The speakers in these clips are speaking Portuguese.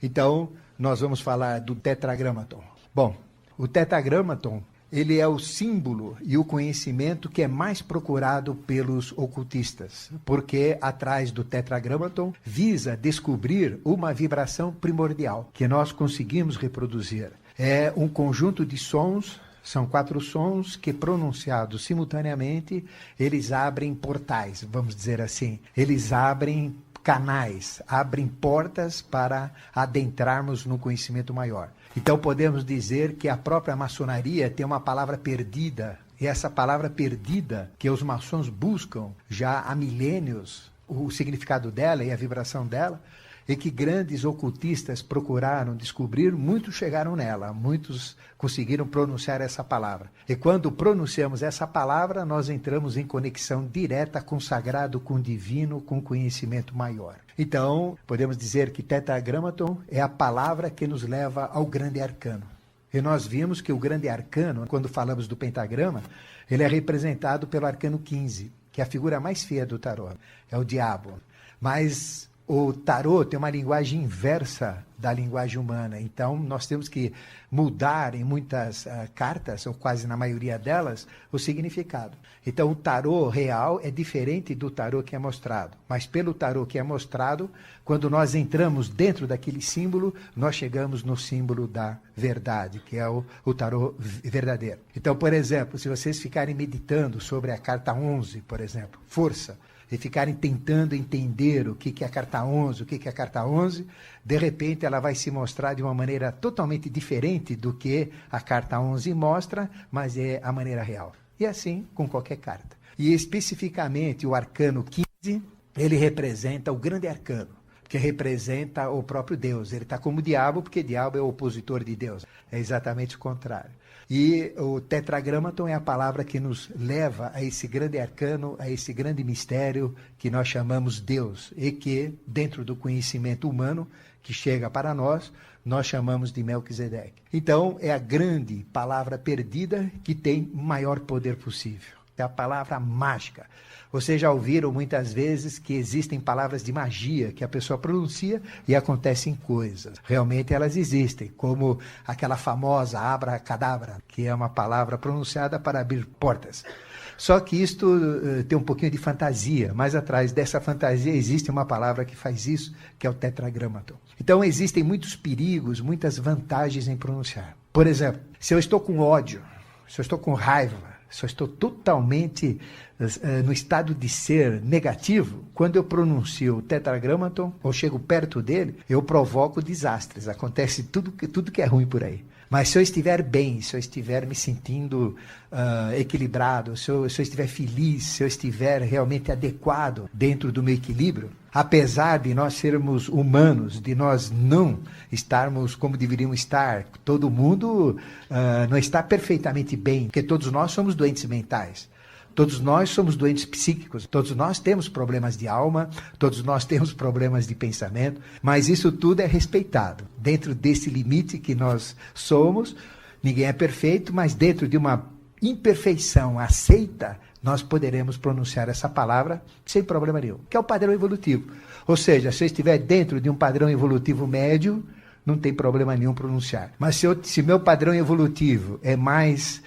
Então, nós vamos falar do Tetragramaton. Bom, o Tetragramaton, ele é o símbolo e o conhecimento que é mais procurado pelos ocultistas, porque atrás do Tetragramaton visa descobrir uma vibração primordial que nós conseguimos reproduzir. É um conjunto de sons, são 4 sons que, pronunciados simultaneamente, eles abrem portais, vamos dizer assim. Eles abrem canais, abrem portas para adentrarmos no conhecimento maior. Então podemos dizer que a própria maçonaria tem uma palavra perdida, e essa palavra perdida que os maçons buscam já há milênios, o significado dela e a vibração dela, e que grandes ocultistas procuraram descobrir, muitos chegaram nela, muitos conseguiram pronunciar essa palavra. E quando pronunciamos essa palavra, nós entramos em conexão direta com o sagrado, com o divino, com o conhecimento maior. Então, podemos dizer que Tetragramaton é a palavra que nos leva ao grande arcano. E nós vimos que o grande arcano, quando falamos do pentagrama, ele é representado pelo arcano 15, que é a figura mais feia do tarô, é o diabo. Mas o tarô tem uma linguagem inversa da linguagem humana, então nós temos que mudar em muitas cartas, ou quase na maioria delas, o significado. Então o tarô real é diferente do tarô que é mostrado, mas pelo tarô que é mostrado, quando nós entramos dentro daquele símbolo, nós chegamos no símbolo da verdade, que é o tarô verdadeiro. Então, por exemplo, se vocês ficarem meditando sobre a carta 11, por exemplo, força, e ficarem tentando entender o que é a carta 11, o que é a carta 11, de repente ela vai se mostrar de uma maneira totalmente diferente do que a carta 11 mostra, mas é a maneira real. E assim com qualquer carta. E especificamente o arcano 15, ele representa o grande arcano, que representa o próprio Deus. Ele está como diabo, porque diabo é o opositor de Deus. É exatamente o contrário. E o Tetragramaton é a palavra que nos leva a esse grande arcano, a esse grande mistério que nós chamamos Deus, e que, dentro do conhecimento humano que chega para nós chamamos de Melquisedeque. Então, é a grande palavra perdida que tem o maior poder possível. É a palavra mágica. Vocês já ouviram muitas vezes que existem palavras de magia que a pessoa pronuncia e acontecem coisas. Realmente elas existem, como aquela famosa abracadabra, que é uma palavra pronunciada para abrir portas. Só que isto tem um pouquinho de fantasia, mas atrás dessa fantasia existe uma palavra que faz isso, que é o Tetragramaton. Então existem muitos perigos, muitas vantagens em pronunciar. Por exemplo, se eu estou com ódio, se eu estou com raiva, se eu estou totalmente no estado de ser negativo, quando eu pronuncio o Tetragramaton, ou chego perto dele, eu provoco desastres, acontece tudo que é ruim por aí. Mas se eu estiver bem, se eu estiver me sentindo equilibrado, se eu estiver feliz, se eu estiver realmente adequado dentro do meu equilíbrio, apesar de nós sermos humanos, de nós não estarmos como deveríamos estar, todo mundo não está perfeitamente bem, porque todos nós somos doentes mentais. Todos nós somos doentes psíquicos, todos nós temos problemas de alma, todos nós temos problemas de pensamento, mas isso tudo é respeitado. Dentro desse limite que nós somos, ninguém é perfeito, mas dentro de uma imperfeição aceita, nós poderemos pronunciar essa palavra sem problema nenhum, que é o padrão evolutivo. Ou seja, se eu estiver dentro de um padrão evolutivo médio, não tem problema nenhum pronunciar. Mas se meu padrão evolutivo é mais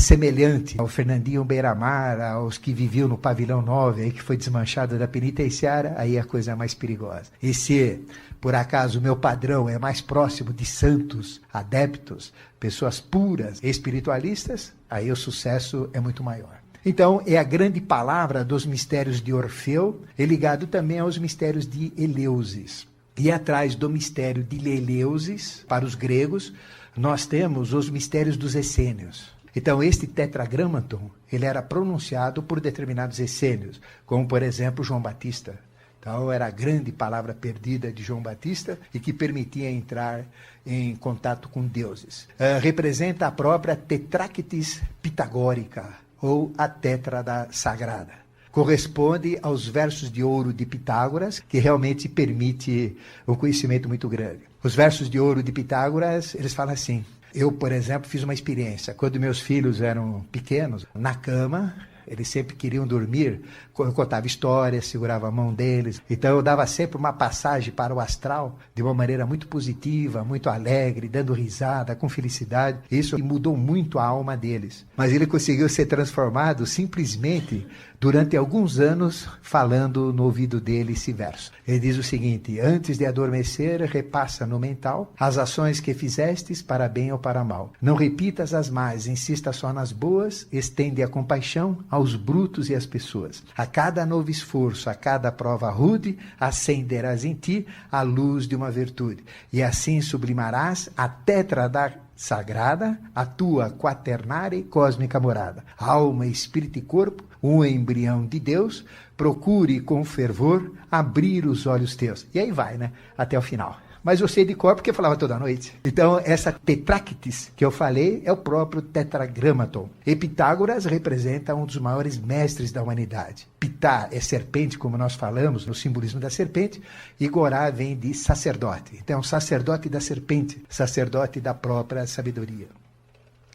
semelhante ao Fernandinho Beiramar, aos que viviam no pavilhão 9, aí que foi desmanchado da penitenciária, aí a coisa é mais perigosa. E se, por acaso, o meu padrão é mais próximo de santos, adeptos, pessoas puras, espiritualistas, aí o sucesso é muito maior. Então, é a grande palavra dos mistérios de Orfeu, e ligado também aos mistérios de Eleusis. E atrás do mistério de Eleusis, para os gregos, nós temos os mistérios dos essênios. Então, este Tetragramaton, ele era pronunciado por determinados essênios, como, por exemplo, João Batista. Então, era a grande palavra perdida de João Batista e que permitia entrar em contato com deuses. Representa a própria Tetractis pitagórica, ou a Tétrada Sagrada. Corresponde aos versos de ouro de Pitágoras, que realmente permite um conhecimento muito grande. Os versos de ouro de Pitágoras, eles falam assim: eu, por exemplo, fiz uma experiência. Quando meus filhos eram pequenos, na cama, Eles sempre queriam dormir. Eu contava histórias, segurava a mão deles. Então eu dava sempre uma passagem para o astral de uma maneira muito positiva, muito alegre, dando risada, com felicidade. Isso mudou muito a alma deles. Mas ele conseguiu ser transformado simplesmente durante alguns anos, falando no ouvido dele esse verso. Ele diz o seguinte: antes de adormecer, repassa no mental as ações que fizestes para bem ou para mal. Não repitas as más, insista só nas boas, estende a compaixão aos brutos e às pessoas. A cada novo esforço, a cada prova rude, acenderás em ti a luz de uma virtude. E assim sublimarás a tétrada sagrada, a tua quaternária e cósmica morada. Alma, espírito e corpo, um embrião de Deus, procure com fervor abrir os olhos teus. E aí vai, né? Até o final. Mas eu sei de cor porque eu falava toda noite. Então, essa tetráquites que eu falei é o próprio tetragramaton. E Pitágoras representa um dos maiores mestres da humanidade. Pitá é serpente, como nós falamos, no simbolismo da serpente, e Gorá vem de sacerdote. Então, sacerdote da serpente, sacerdote da própria sabedoria.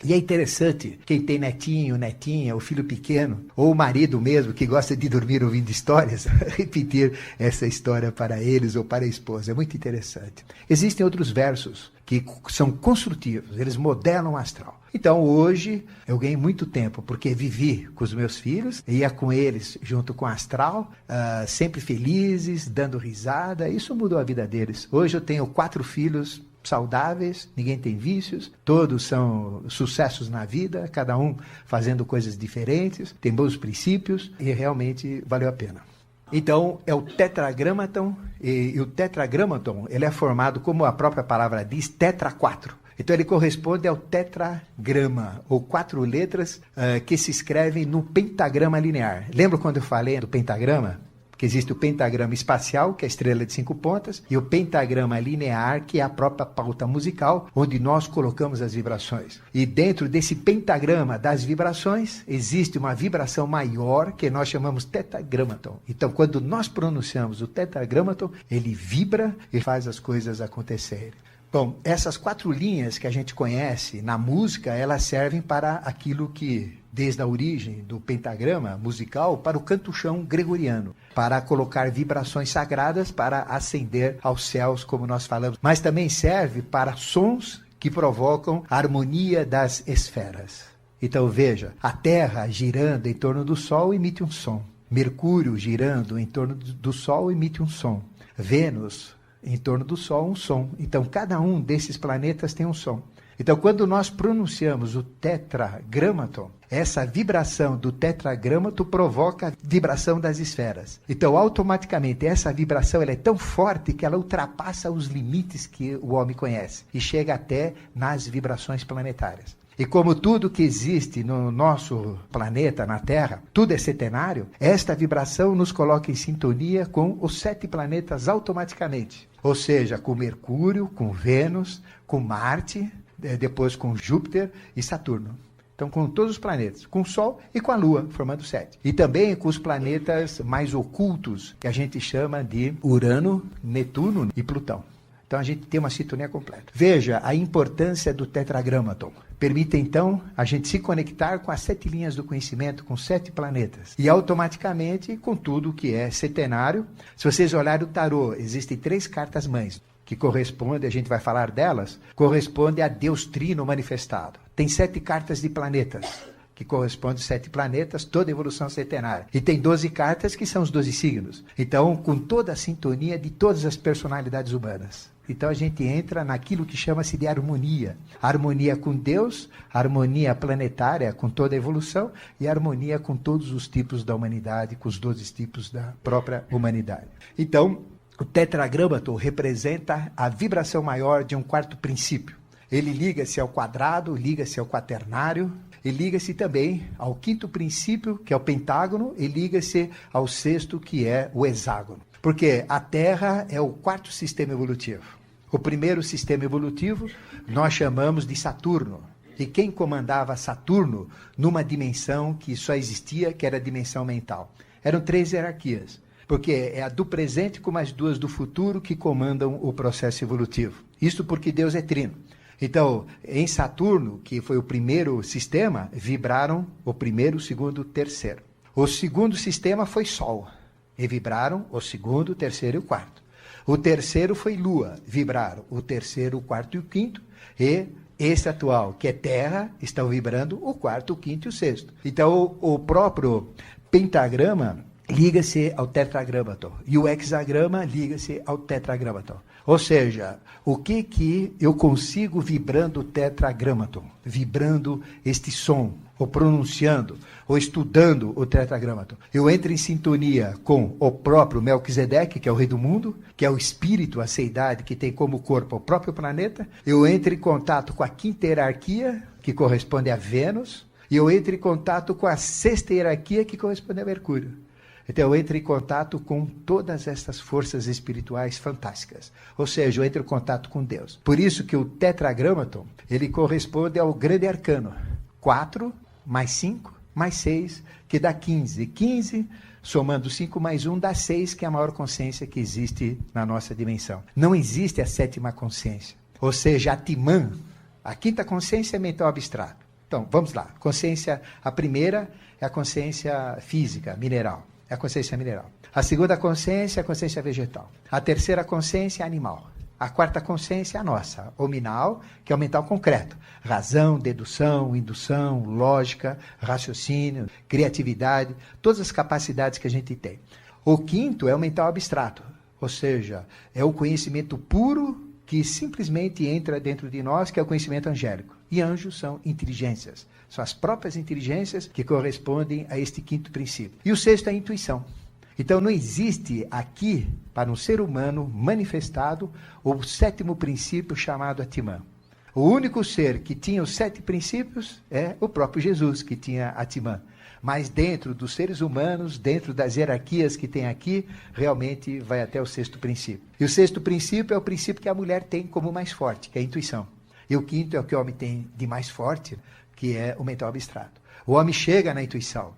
E é interessante, quem tem netinho, netinha, o filho pequeno, ou o marido mesmo, que gosta de dormir ouvindo histórias, repetir essa história para eles ou para a esposa. É muito interessante. Existem outros versos que são construtivos, eles modelam o astral. Então hoje eu ganhei muito tempo, porque vivi com os meus filhos, ia com eles junto com o astral, sempre felizes, dando risada. Isso mudou a vida deles. Hoje eu tenho 4 filhos saudáveis, ninguém tem vícios, todos são sucessos na vida, cada um fazendo coisas diferentes, tem bons princípios e realmente valeu a pena. Então, é o tetragramaton, e o tetragramaton, ele é formado, como a própria palavra diz, tetra 4. Então ele corresponde ao tetragrama, ou 4 letras que se escrevem no pentagrama linear. Lembra quando eu falei do pentagrama? Que existe o pentagrama espacial, que é a estrela de 5 pontas, e o pentagrama linear, que é a própria pauta musical, onde nós colocamos as vibrações. E dentro desse pentagrama das vibrações, existe uma vibração maior, que nós chamamos tetragramaton. Então, quando nós pronunciamos o tetragramaton, ele vibra e faz as coisas acontecerem. Bom, essas 4 linhas que a gente conhece na música, elas servem para aquilo que, desde a origem do pentagrama musical, para o canto-chão gregoriano, para colocar vibrações sagradas para ascender aos céus, como nós falamos. Mas também serve para sons que provocam a harmonia das esferas. Então veja, a Terra girando em torno do Sol emite um som. Mercúrio girando em torno do Sol emite um som. Vênus em torno do Sol, um som. Então, cada um desses planetas tem um som. Então, quando nós pronunciamos o tetragramaton, essa vibração do tetragramaton provoca a vibração das esferas. Então, automaticamente, essa vibração ela é tão forte que ela ultrapassa os limites que o homem conhece e chega até nas vibrações planetárias. E como tudo que existe no nosso planeta, na Terra, tudo é centenário, esta vibração nos coloca em sintonia com os 7 planetas automaticamente. Ou seja, com Mercúrio, com Vênus, com Marte, depois com Júpiter e Saturno. Então, com todos os planetas, com o Sol e com a Lua, formando 7. E também com os planetas mais ocultos, que a gente chama de Urano, Netuno e Plutão. Então, a gente tem uma sintonia completa. Veja a importância do tetragramaton. Permite, então, a gente se conectar com as 7 linhas do conhecimento, com 7 planetas. E automaticamente com tudo que é centenário. Se vocês olharem o tarô, existem 3 cartas-mães, que correspondem, a gente vai falar delas, corresponde a Deus Trino manifestado. Tem 7 cartas de planetas, que correspondem a 7 planetas, toda evolução centenária. E tem 12 cartas, que são os 12 signos. Então, com toda a sintonia de todas as personalidades humanas. Então a gente entra naquilo que chama-se de harmonia. Harmonia com Deus, harmonia planetária com toda a evolução e harmonia com todos os tipos da humanidade, com os 12 tipos da própria humanidade. Então, o tetragramaton representa a vibração maior de um 4º princípio. Ele liga-se ao quadrado, liga-se ao quaternário, e liga-se também ao 5º princípio, que é o pentágono, e liga-se ao 6º, que é o hexágono. Porque a Terra é o 4º sistema evolutivo. O primeiro sistema evolutivo nós chamamos de Saturno. E quem comandava Saturno numa dimensão que só existia, que era a dimensão mental? Eram 3 hierarquias. Porque é a do presente com mais 2 do futuro que comandam o processo evolutivo. Isso porque Deus é trino. Então, em Saturno, que foi o primeiro sistema, vibraram o primeiro, o segundo, o terceiro. O segundo sistema foi Sol, e vibraram o segundo, o terceiro e o quarto. O terceiro foi Lua, vibraram o terceiro, o quarto e o quinto, e esse atual, que é Terra, estão vibrando o quarto, o quinto e o sexto. Então, o próprio pentagrama liga-se ao tetragramaton, e o hexagrama liga-se ao tetragramaton. Ou seja, o que eu consigo vibrando o tetragramaton, vibrando este som, ou pronunciando, ou estudando o tetragramaton. Eu entro em sintonia com o próprio Melquisedeque, que é o rei do mundo, que é o espírito, a seidade, que tem como corpo o próprio planeta. Eu entro em contato com a quinta hierarquia, que corresponde a Vênus, e eu entro em contato com a sexta hierarquia, que corresponde a Mercúrio. Então eu entro em contato com todas essas forças espirituais fantásticas. Ou seja, eu entro em contato com Deus. Por isso que o tetragramaton, ele corresponde ao grande arcano. 4 mais 5 mais 6, que dá 15. 15, somando 5 mais 1, dá 6, que é a maior consciência que existe na nossa dimensão. Não existe a sétima consciência. Ou seja, a Atman, a quinta consciência é mental abstrato. Então, vamos lá. Consciência, a primeira é a consciência física, mineral. É a consciência mineral. A segunda consciência é a consciência vegetal. A terceira consciência é animal. A quarta consciência é a nossa, o minal, que é o mental concreto. Razão, dedução, indução, lógica, raciocínio, criatividade, todas as capacidades que a gente tem. O quinto é o mental abstrato, ou seja, é o conhecimento puro que simplesmente entra dentro de nós, que é o conhecimento angélico. E anjos são inteligências. São as próprias inteligências que correspondem a este quinto princípio. E o sexto é a intuição. Então não existe aqui, para um ser humano manifestado, o sétimo princípio chamado Atman. O único ser que tinha os 7 princípios é o próprio Jesus, que tinha Atman. Mas dentro dos seres humanos, dentro das hierarquias que tem aqui, realmente vai até o sexto princípio. E o sexto princípio é o princípio que a mulher tem como mais forte, que é a intuição. E o quinto é o que o homem tem de mais forte, que é o mental abstrato. O homem chega na intuição.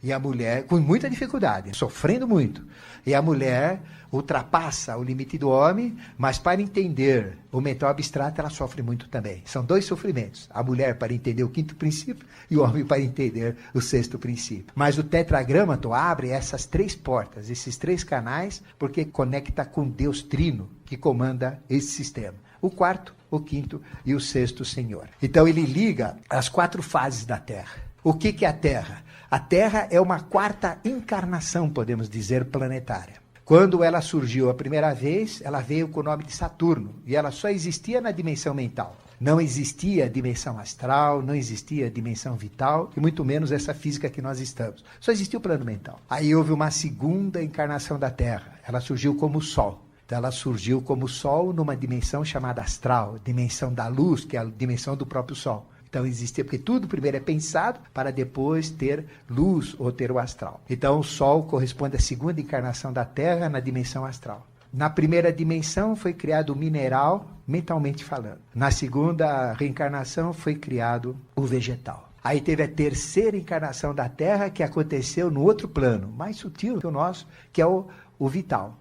E a mulher, com muita dificuldade, sofrendo muito. E a mulher ultrapassa o limite do homem, mas para entender o mental abstrato, ela sofre muito também. São 2 sofrimentos. A mulher para entender o quinto princípio e o homem para entender o sexto princípio. Mas o tetragramaton abre essas 3 portas, esses 3 canais, porque conecta com Deus Trino, que comanda esse sistema. O quarto, o quinto e o sexto Senhor. Então ele liga as 4 fases da Terra. O que é a Terra? A Terra é uma 4ª encarnação, podemos dizer, planetária. Quando ela surgiu a primeira vez, ela veio com o nome de Saturno, e ela só existia na dimensão mental. Não existia dimensão astral, não existia dimensão vital, e muito menos essa física que nós estamos. Só existia o plano mental. Aí houve uma 2ª encarnação da Terra. Ela surgiu como Sol. Então ela surgiu como Sol numa dimensão chamada astral, dimensão da luz, que é a dimensão do próprio Sol. Então existia, porque tudo primeiro é pensado para depois ter luz ou ter o astral. Então o Sol corresponde à 2ª encarnação da Terra na dimensão astral. Na primeira dimensão foi criado o mineral, mentalmente falando. Na 2ª reencarnação foi criado o vegetal. Aí teve a 3ª encarnação da Terra, que aconteceu no outro plano, mais sutil que o nosso, que é o vital.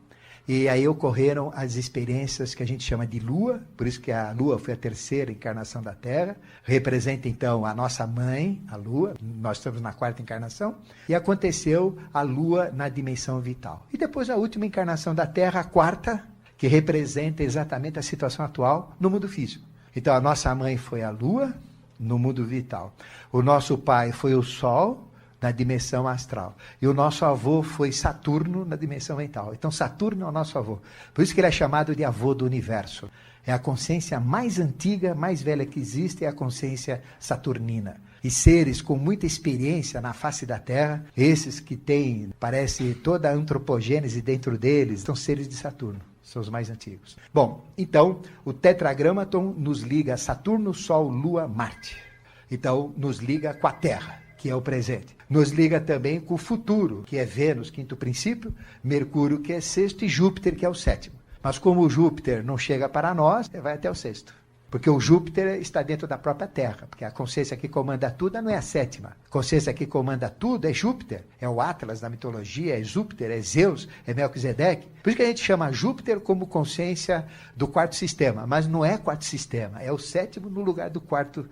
E aí ocorreram as experiências que a gente chama de Lua, por isso que a Lua foi a 3ª encarnação da Terra, representa então a nossa mãe, a Lua, nós estamos na 4ª encarnação, e aconteceu a Lua na dimensão vital. E depois a última encarnação da Terra, a 4ª, que representa exatamente a situação atual no mundo físico. Então a nossa mãe foi a Lua, no mundo vital. O nosso pai foi o Sol, na dimensão astral. E o nosso avô foi Saturno na dimensão mental. Então Saturno é o nosso avô. Por isso que ele é chamado de avô do universo. É a consciência mais antiga, mais velha que existe, é a consciência saturnina. E seres com muita experiência na face da Terra, esses que têm, parece, toda a antropogênese dentro deles, são seres de Saturno. São os mais antigos. Bom, então, o tetragramaton nos liga a Saturno, Sol, Lua, Marte. Então, nos liga com a Terra, que é o presente. Nos liga também com o futuro, que é Vênus, 5º princípio, Mercúrio, que é 6º, e Júpiter, que é o 7º. Mas como o Júpiter não chega para nós, vai até o 6º. Porque o Júpiter está dentro da própria Terra, porque a consciência que comanda tudo não é a sétima. A consciência que comanda tudo é Júpiter, é o Atlas da mitologia, é Júpiter, é Zeus, é Melquisedeque. Por isso que a gente chama Júpiter como consciência do quarto sistema, mas não é quarto sistema, é o sétimo no lugar do quarto,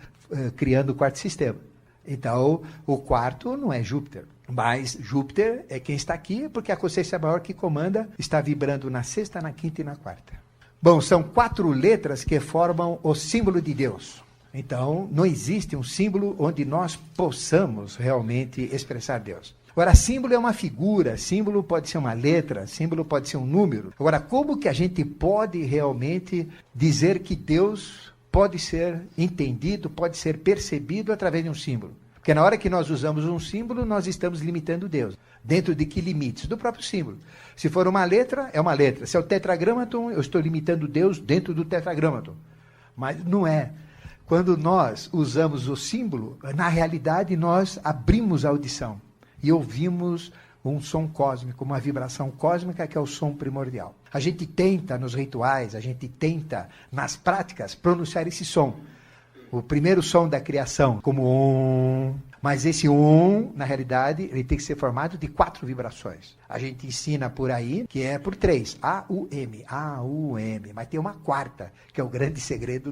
criando o quarto sistema. Então, o quarto não é Júpiter, mas Júpiter é quem está aqui, porque a consciência maior que comanda está vibrando na sexta, na quinta e na quarta. Bom, são 4 letras que formam o símbolo de Deus. Então, não existe um símbolo onde nós possamos realmente expressar Deus. Agora, símbolo é uma figura, símbolo pode ser uma letra, símbolo pode ser um número. Agora, como que a gente pode realmente dizer que Deus pode ser entendido, pode ser percebido através de um símbolo? Porque na hora que nós usamos um símbolo, nós estamos limitando Deus. Dentro de que limites? Do próprio símbolo. Se for uma letra, é uma letra. Se é o tetragramaton, eu estou limitando Deus dentro do tetragramaton. Mas não é. Quando nós usamos o símbolo, na realidade nós abrimos a audição e ouvimos um som cósmico, uma vibração cósmica que é o som primordial. A gente tenta nos rituais, a gente tenta nas práticas pronunciar esse som. O primeiro som da criação, como Om. Mas esse Om, na realidade, ele tem que ser formado de 4 vibrações. A gente ensina por aí que é por 3. A-U-M, A-U-M. Mas tem uma quarta, que é o grande segredo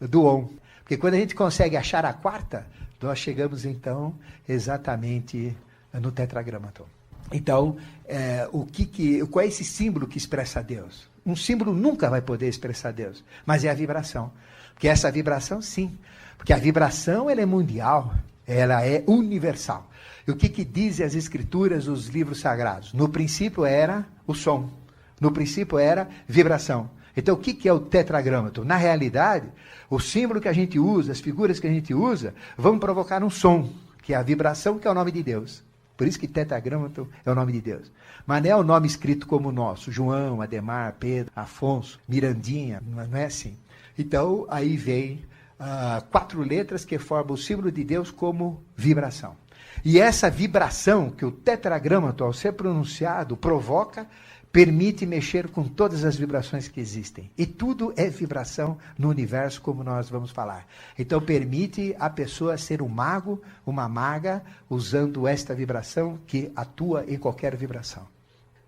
do Om. Porque quando a gente consegue achar a quarta, nós chegamos exatamente no tetragramaton. Então, qual é esse símbolo que expressa Deus? Um símbolo nunca vai poder expressar Deus, mas é a vibração. Porque essa vibração, sim. Porque a vibração, ela é mundial, ela é universal. E o que dizem as escrituras, os livros sagrados? No princípio era o som. No princípio era vibração. Então, o que é o tetragramaton? Na realidade, o símbolo que a gente usa, as figuras que a gente usa, vão provocar um som, que é a vibração, que é o nome de Deus. Por isso que tetragramaton é o nome de Deus. Mas não é o nome escrito como o nosso, João, Ademar, Pedro, Afonso, Mirandinha, não é assim. Então, aí vem 4 letras que formam o símbolo de Deus como vibração. E essa vibração que o tetragramaton, ao ser pronunciado, provoca, permite mexer com todas as vibrações que existem. E tudo é vibração no universo, como nós vamos falar. Então, permite a pessoa ser um mago, uma maga, usando esta vibração que atua em qualquer vibração.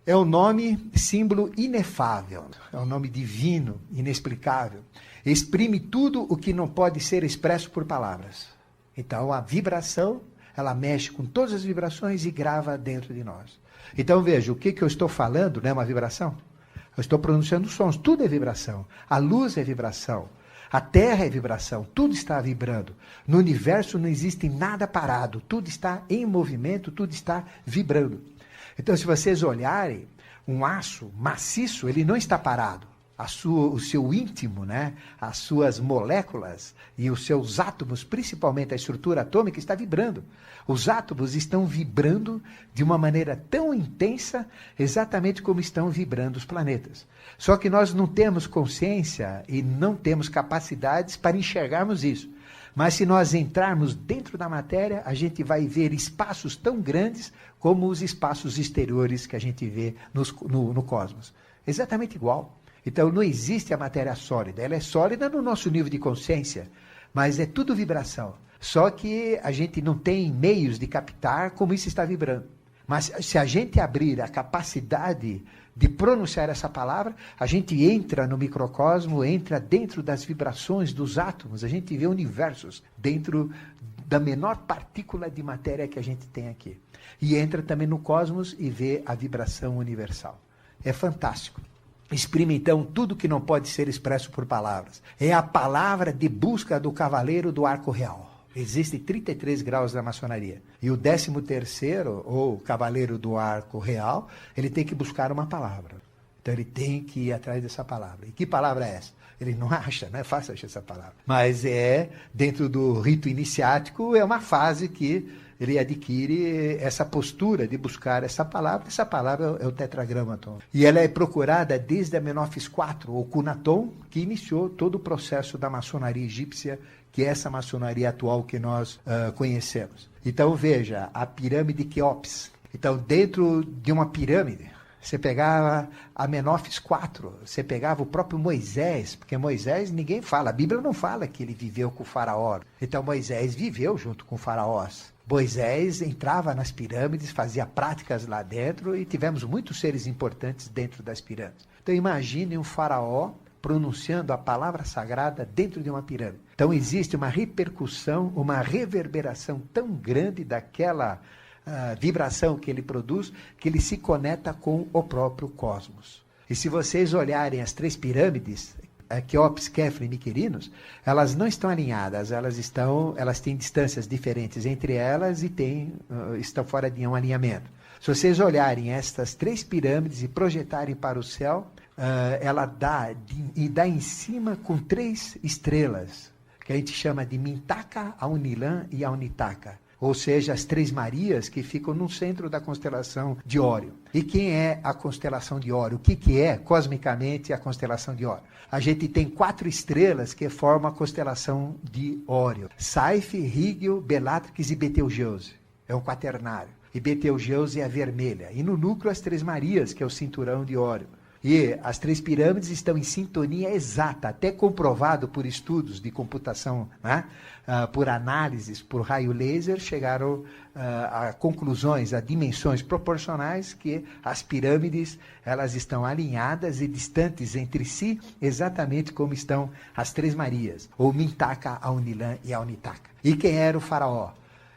É um nome, símbolo inefável, é um nome divino, inexplicável. Exprime tudo o que não pode ser expresso por palavras. Então, a vibração, ela mexe com todas as vibrações e grava dentro de nós. Então, veja, o que eu estou falando não é uma vibração? Eu estou pronunciando sons, tudo é vibração. A luz é vibração, a terra é vibração, tudo está vibrando. No universo não existe nada parado, tudo está em movimento, tudo está vibrando. Então, se vocês olharem, um aço maciço, ele não está parado. O seu íntimo, né? As suas moléculas e os seus átomos, principalmente a estrutura atômica, está vibrando. Os átomos estão vibrando de uma maneira tão intensa, exatamente como estão vibrando os planetas. Só que nós não temos consciência e não temos capacidades para enxergarmos isso. Mas se nós entrarmos dentro da matéria, a gente vai ver espaços tão grandes como os espaços exteriores que a gente vê no cosmos. Exatamente igual. Então, não existe a matéria sólida. Ela é sólida no nosso nível de consciência, mas é tudo vibração. Só que a gente não tem meios de captar como isso está vibrando. Mas se a gente abrir a capacidade de pronunciar essa palavra, a gente entra no microcosmo, entra dentro das vibrações dos átomos, a gente vê universos dentro da menor partícula de matéria que a gente tem aqui. E entra também no cosmos e vê a vibração universal. É fantástico. Exprime, então, tudo que não pode ser expresso por palavras. É a palavra de busca do cavaleiro do arco real. Existem 33 graus da maçonaria. E o 13º, ou cavaleiro do arco real, ele tem que buscar uma palavra. Então ele tem que ir atrás dessa palavra. E que palavra é essa? Ele não acha, não é fácil achar essa palavra. Mas dentro do rito iniciático, é uma fase que ele adquire essa postura de buscar essa palavra. Essa palavra é o tetragramaton. E ela é procurada desde a Menófis IV, ou Cunaton, que iniciou todo o processo da maçonaria egípcia, que é essa maçonaria atual que nós conhecemos. Então, veja, a pirâmide Quéops. Então, dentro de uma pirâmide, Você pegava Amenófis IV, você pegava o próprio Moisés, porque Moisés ninguém fala, a Bíblia não fala que ele viveu com o faraó. Então Moisés viveu junto com faraós. Moisés entrava nas pirâmides, fazia práticas lá dentro e tivemos muitos seres importantes dentro das pirâmides. Então imagine um faraó pronunciando a palavra sagrada dentro de uma pirâmide. Então existe uma repercussão, uma reverberação tão grande daquela vibração que ele produz, que ele se conecta com o próprio cosmos. E se vocês olharem as 3 pirâmides, Quéops, Kefren e Miquerinos, elas não estão alinhadas, elas têm distâncias diferentes entre elas e estão fora de um alinhamento. Se vocês olharem estas 3 pirâmides e projetarem para o céu, ela dá em cima com 3 estrelas, que a gente chama de Mintaka, Aunilan e Aunitaka. Ou seja, as 3 Marias que ficam no centro da constelação de Órion. E quem é a constelação de Órion? O que é, cosmicamente, a constelação de Órion? A gente tem 4 estrelas que formam a constelação de Órion. Saiph, Rigel, Bellatrix e Betelgeuse. É um quaternário. E Betelgeuse é a vermelha. E no núcleo as 3 Marias, que é o cinturão de Órion. E as 3 pirâmides estão em sintonia exata, até comprovado por estudos de computação, né? Por análises, por raio laser, chegaram a conclusões, a dimensões proporcionais que as pirâmides elas estão alinhadas e distantes entre si, exatamente como estão as 3 Marias, ou Mintaka, Aunilan e Aunitaka. E quem era o faraó?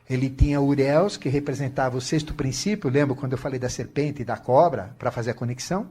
Ele tinha Uriels, que representava o 6º princípio, lembra quando eu falei da serpente e da cobra, para fazer a conexão?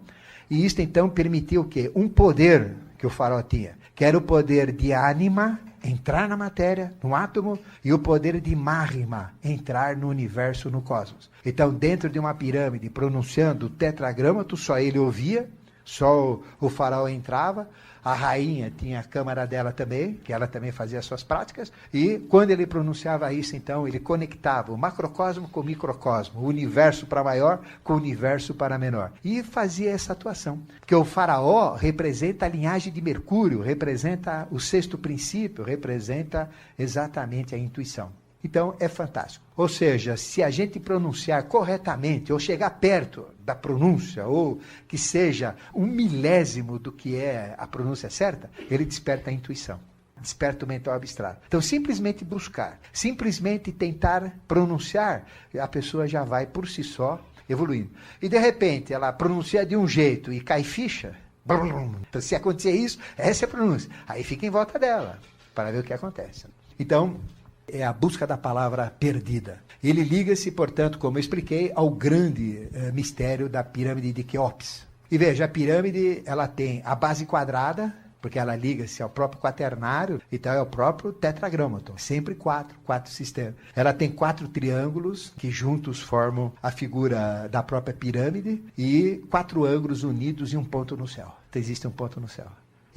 E isto então permitiu o quê? Um poder que o faraó tinha, que era o poder de ânima, entrar na matéria, no átomo, e o poder de Mahima, entrar no universo, no cosmos. Então, dentro de uma pirâmide, pronunciando o tetragrâmato, só ele ouvia, só o faraó entrava, a rainha tinha a câmara dela também, que ela também fazia suas práticas, e quando ele pronunciava isso, então, ele conectava o macrocosmo com o microcosmo, o universo para maior com o universo para menor. E fazia essa atuação. Porque o faraó representa a linhagem de Mercúrio, representa o 6º princípio, representa exatamente a intuição. Então, é fantástico. Ou seja, se a gente pronunciar corretamente, ou chegar perto da pronúncia, ou que seja 1/1000 do que é a pronúncia certa, ele desperta a intuição, desperta o mental abstrato. Então, simplesmente buscar, simplesmente tentar pronunciar, a pessoa já vai, por si só, evoluindo. E, de repente, ela pronuncia de um jeito e cai ficha, então, se acontecer isso, essa é a pronúncia. Aí fica em volta dela, para ver o que acontece. Então, é a busca da palavra perdida. Ele liga-se, portanto, como eu expliquei, ao grande mistério da pirâmide de Quéops. E veja, a pirâmide ela tem a base quadrada, porque ela liga-se ao próprio quaternário, então é o próprio tetragrâmaton, sempre 4 sistemas. Ela tem 4 triângulos que juntos formam a figura da própria pirâmide e 4 ângulos unidos e um ponto no céu. Então existe um ponto no céu.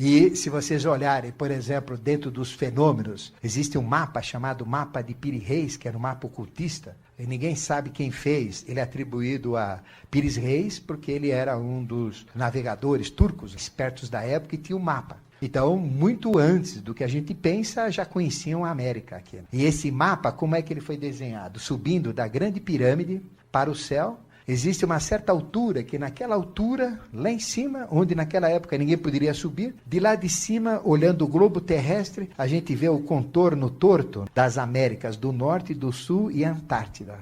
E se vocês olharem, por exemplo, dentro dos fenômenos, existe um mapa chamado mapa de Piri Reis, que era um mapa ocultista, e ninguém sabe quem fez. Ele é atribuído a Pires Reis, porque ele era um dos navegadores turcos, espertos da época, e tinha um mapa. Então, muito antes do que a gente pensa, já conheciam a América aqui. E esse mapa, como é que ele foi desenhado? Subindo da grande pirâmide para o céu. Existe uma certa altura, que naquela altura, lá em cima, onde naquela época ninguém poderia subir, de lá de cima, olhando o globo terrestre, a gente vê o contorno torto das Américas do Norte, do Sul e Antártida.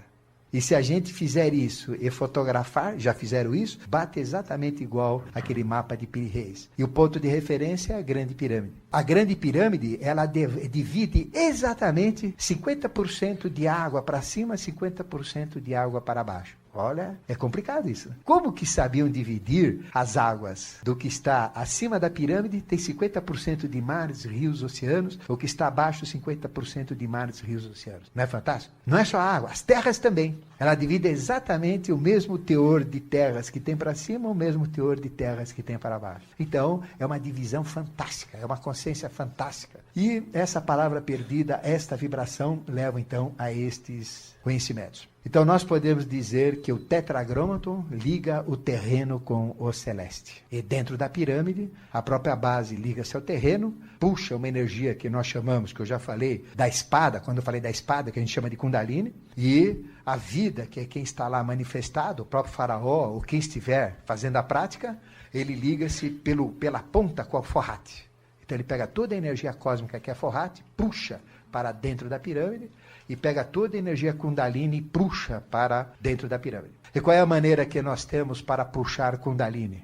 E se a gente fizer isso e fotografar, já fizeram isso, bate exatamente igual aquele mapa de Piri Reis. E o ponto de referência é a Grande Pirâmide. A Grande Pirâmide, ela divide exatamente 50% de água para cima, 50% de água para baixo. Olha, é complicado isso. Como que sabiam dividir as águas? Do que está acima da pirâmide tem 50% de mares, rios, oceanos. O que está abaixo, 50% de mares, rios, oceanos. Não é fantástico? Não é só a água, as terras também. Ela divide exatamente o mesmo teor de terras que tem para cima, o mesmo teor de terras que tem para baixo. Então, é uma divisão fantástica, é uma consciência fantástica. E essa palavra perdida, esta vibração, leva então a estes conhecimentos. Então nós podemos dizer que o tetragramaton liga o terreno com o celeste. E dentro da pirâmide, a própria base liga-se ao terreno, puxa uma energia que nós chamamos, que eu já falei, da espada, quando eu falei da espada, que a gente chama de Kundalini, e a vida, que é quem está lá manifestado, o próprio faraó, ou quem estiver fazendo a prática, ele liga-se pela ponta com o forrate. Então ele pega toda a energia cósmica que é forrate, puxa para dentro da pirâmide, e pega toda a energia Kundalini e puxa para dentro da pirâmide. E qual é a maneira que nós temos para puxar Kundalini?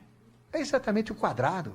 É exatamente o quadrado.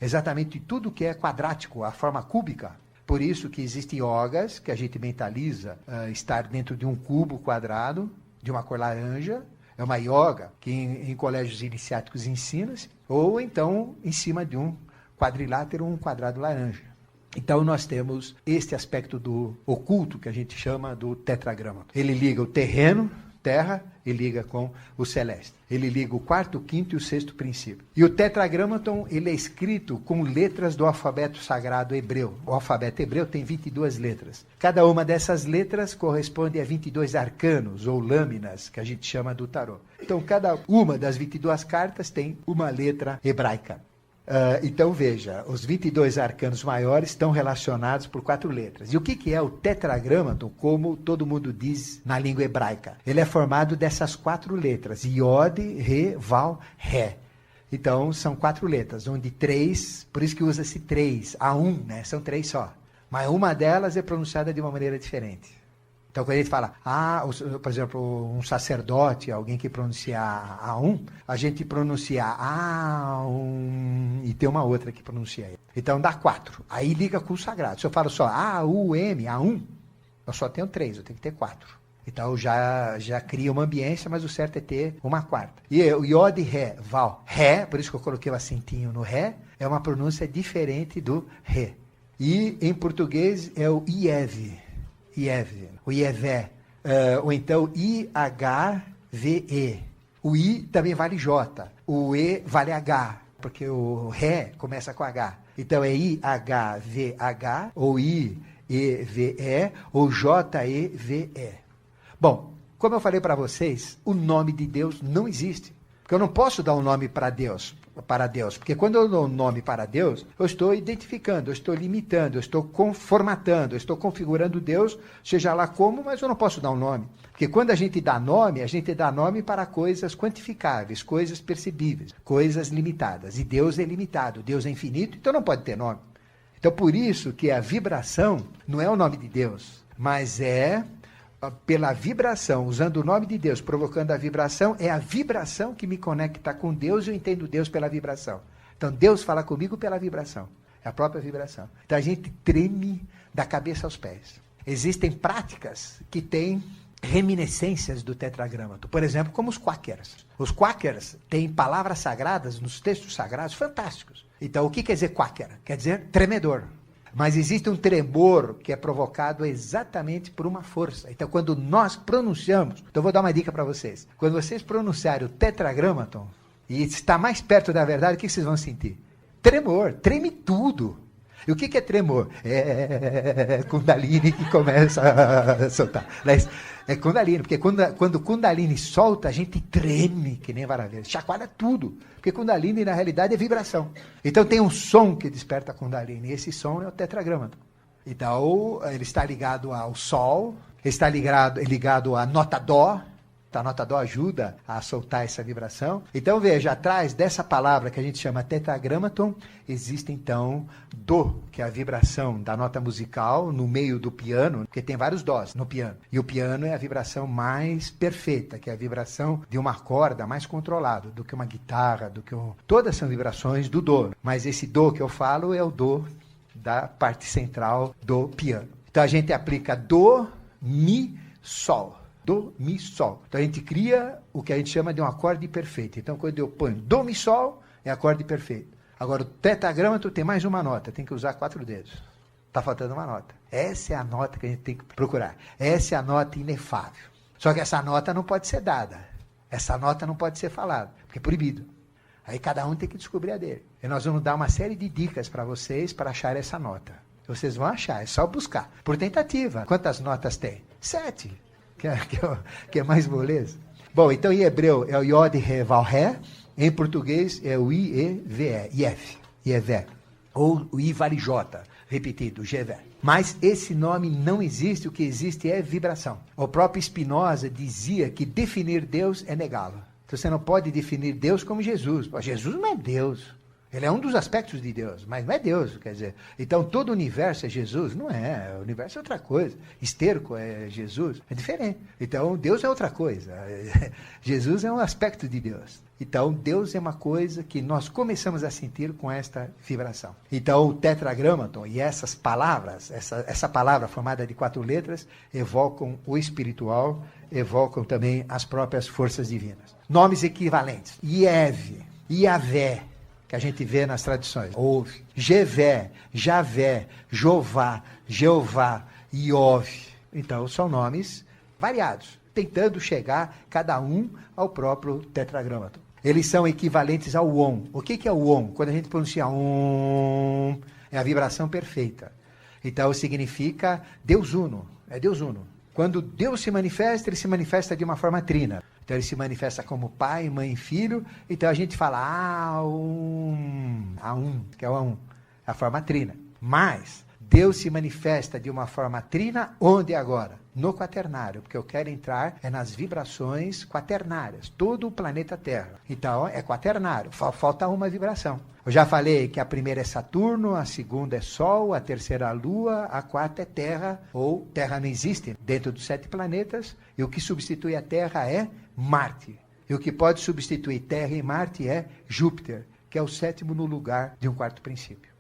Exatamente tudo que é quadrático, a forma cúbica. Por isso que existem yogas que a gente mentaliza estar dentro de um cubo quadrado, de uma cor laranja. É uma yoga que em colégios iniciáticos ensina-se, ou então em cima de um quadrilátero, um quadrado laranja. Então nós temos este aspecto do oculto que a gente chama do tetragrama. Ele liga o terreno, terra, e liga com o celeste. Ele liga o quarto, o quinto e o sexto princípio. E o tetragramaton, ele é escrito com letras do alfabeto sagrado hebreu. O alfabeto hebreu tem 22 letras. Cada uma dessas letras corresponde a 22 arcanos ou lâminas, que a gente chama do tarô. Então cada uma das 22 cartas tem uma letra hebraica. Então veja, os 22 arcanos maiores estão relacionados por 4 letras. E o que é o tetragramaton, como todo mundo diz na língua hebraica? Ele é formado dessas 4 letras, Yod, Re, Val, Ré. Então são 4 letras, onde 3, por isso que usa-se 3, A1, né? São 3 só. Mas uma delas é pronunciada de uma maneira diferente. Então, quando a gente fala, por exemplo, um sacerdote, alguém que pronuncia A1, a gente pronuncia A1 e tem uma outra que pronuncia. Então, dá 4. Aí liga com o sagrado. Se eu falo só A-U-M, A1, eu só tenho 3, eu tenho que ter 4. Então, já cria uma ambiência, mas o certo é ter uma quarta. E o Yod, Ré, Val, Ré, por isso que eu coloquei o acentinho no Ré, é uma pronúncia diferente do Ré. E, em português, é o IEV. IEV, o IEVE, ou então IHVE. O I também vale J, o E vale H, porque o Ré começa com H. Então é IHVH, ou IEVE, ou JEVE. Bom, como eu falei para vocês, o nome de Deus não existe. Porque eu não posso dar um nome para Deus, porque quando eu dou um nome para Deus, eu estou identificando, eu estou limitando, eu estou formatando, eu estou configurando Deus, seja lá como, mas eu não posso dar um nome. Porque quando a gente dá nome para coisas quantificáveis, coisas percebíveis, coisas limitadas. E Deus é limitado, Deus é infinito, então não pode ter nome. Então por isso que a vibração não é o nome de Deus, mas é pela vibração, usando o nome de Deus, provocando a vibração, é a vibração que me conecta com Deus e eu entendo Deus pela vibração. Então Deus fala comigo pela vibração, é a própria vibração. Então a gente treme da cabeça aos pés. Existem práticas que têm reminiscências do tetragramaton, por exemplo, como os quakers. Os quakers têm palavras sagradas nos textos sagrados fantásticos. Então o que quer dizer quaker? Quer dizer tremedor. Mas existe um tremor que é provocado exatamente por uma força. Então, quando nós pronunciamos, então vou dar uma dica para vocês. Quando vocês pronunciarem o tetragramaton e está mais perto da verdade, o que vocês vão sentir? Tremor, treme tudo. E o que é tremor? É Kundalini que começa a soltar. É Kundalini, porque quando Kundalini solta, a gente treme que nem vara verde, chacoalha tudo. Porque Kundalini, na realidade, é vibração. Então tem um som que desperta a Kundalini, e esse som é o tetragramaton. Então, ele está ligado ao Sol, está ligado à nota Dó. A nota Dó ajuda a soltar essa vibração. Então, veja, atrás dessa palavra que a gente chama tetragramaton, existe então Dó, que é a vibração da nota musical no meio do piano, porque tem vários Dós no piano. E o piano é a vibração mais perfeita, que é a vibração de uma corda mais controlada do que uma guitarra, todas são vibrações do Dó. Mas esse Dó que eu falo é o Dó da parte central do piano. Então, a gente aplica Dó, Mi, Sol. Dó, Mi, Sol. Então a gente cria o que a gente chama de um acorde perfeito. Então quando eu ponho Dó, Mi, Sol, é acorde perfeito. Agora o tetragramaton tem mais uma nota, tem que usar 4 dedos. Está faltando uma nota. Essa é a nota que a gente tem que procurar. Essa é a nota inefável. Só que essa nota não pode ser dada. Essa nota não pode ser falada, porque é proibido. Aí cada um tem que descobrir a dele. E nós vamos dar uma série de dicas para vocês para achar essa nota. Vocês vão achar, é só buscar. Por tentativa. Quantas notas tem? 7. que é mais moleza. Bom, então em hebreu é o Yod, He, Vav, Ré. Em português é o I, E, V, E, IF, Yevé. Ou o I vale J, repetido, Gevé. Mas esse nome não existe, o que existe é vibração. O próprio Spinoza dizia que definir Deus é negá-lo. Então você não pode definir Deus como Jesus. Jesus não é Deus. Ele é um dos aspectos de Deus, mas não é Deus, quer dizer. Então todo o universo é Jesus? Não é. O universo é outra coisa. Esterco é Jesus? É diferente. Então Deus é outra coisa. Jesus é um aspecto de Deus. Então Deus é uma coisa que nós começamos a sentir com esta vibração. Então o tetragramaton e essas palavras, essa palavra formada de 4 letras, evocam o espiritual, evocam também as próprias forças divinas. Nomes equivalentes. Iev, Iavé, que a gente vê nas tradições. Ouve. Jevé, Javé, Jová, Jeová, Iov. Então, são nomes variados, tentando chegar, cada um, ao próprio tetragramaton. Eles são equivalentes ao Om. O que é o Om? Quando a gente pronuncia Om, é a vibração perfeita. Então, significa Deus Uno. É Deus Uno. Quando Deus se manifesta, ele se manifesta de uma forma trina. Então ele se manifesta como pai, mãe e filho. Então a gente fala Aum, que é o Aum, a forma trina. Mas Deus se manifesta de uma forma trina onde agora? No quaternário, porque eu quero entrar nas vibrações quaternárias, todo o planeta Terra. Então é quaternário, falta uma vibração. Eu já falei que a primeira é Saturno, a segunda é Sol, a terceira é a Lua, a quarta é Terra, ou Terra não existe dentro dos 7 planetas, e o que substitui a Terra é Marte. E o que pode substituir Terra e Marte é Júpiter, que é o 7º no lugar de um 4º princípio.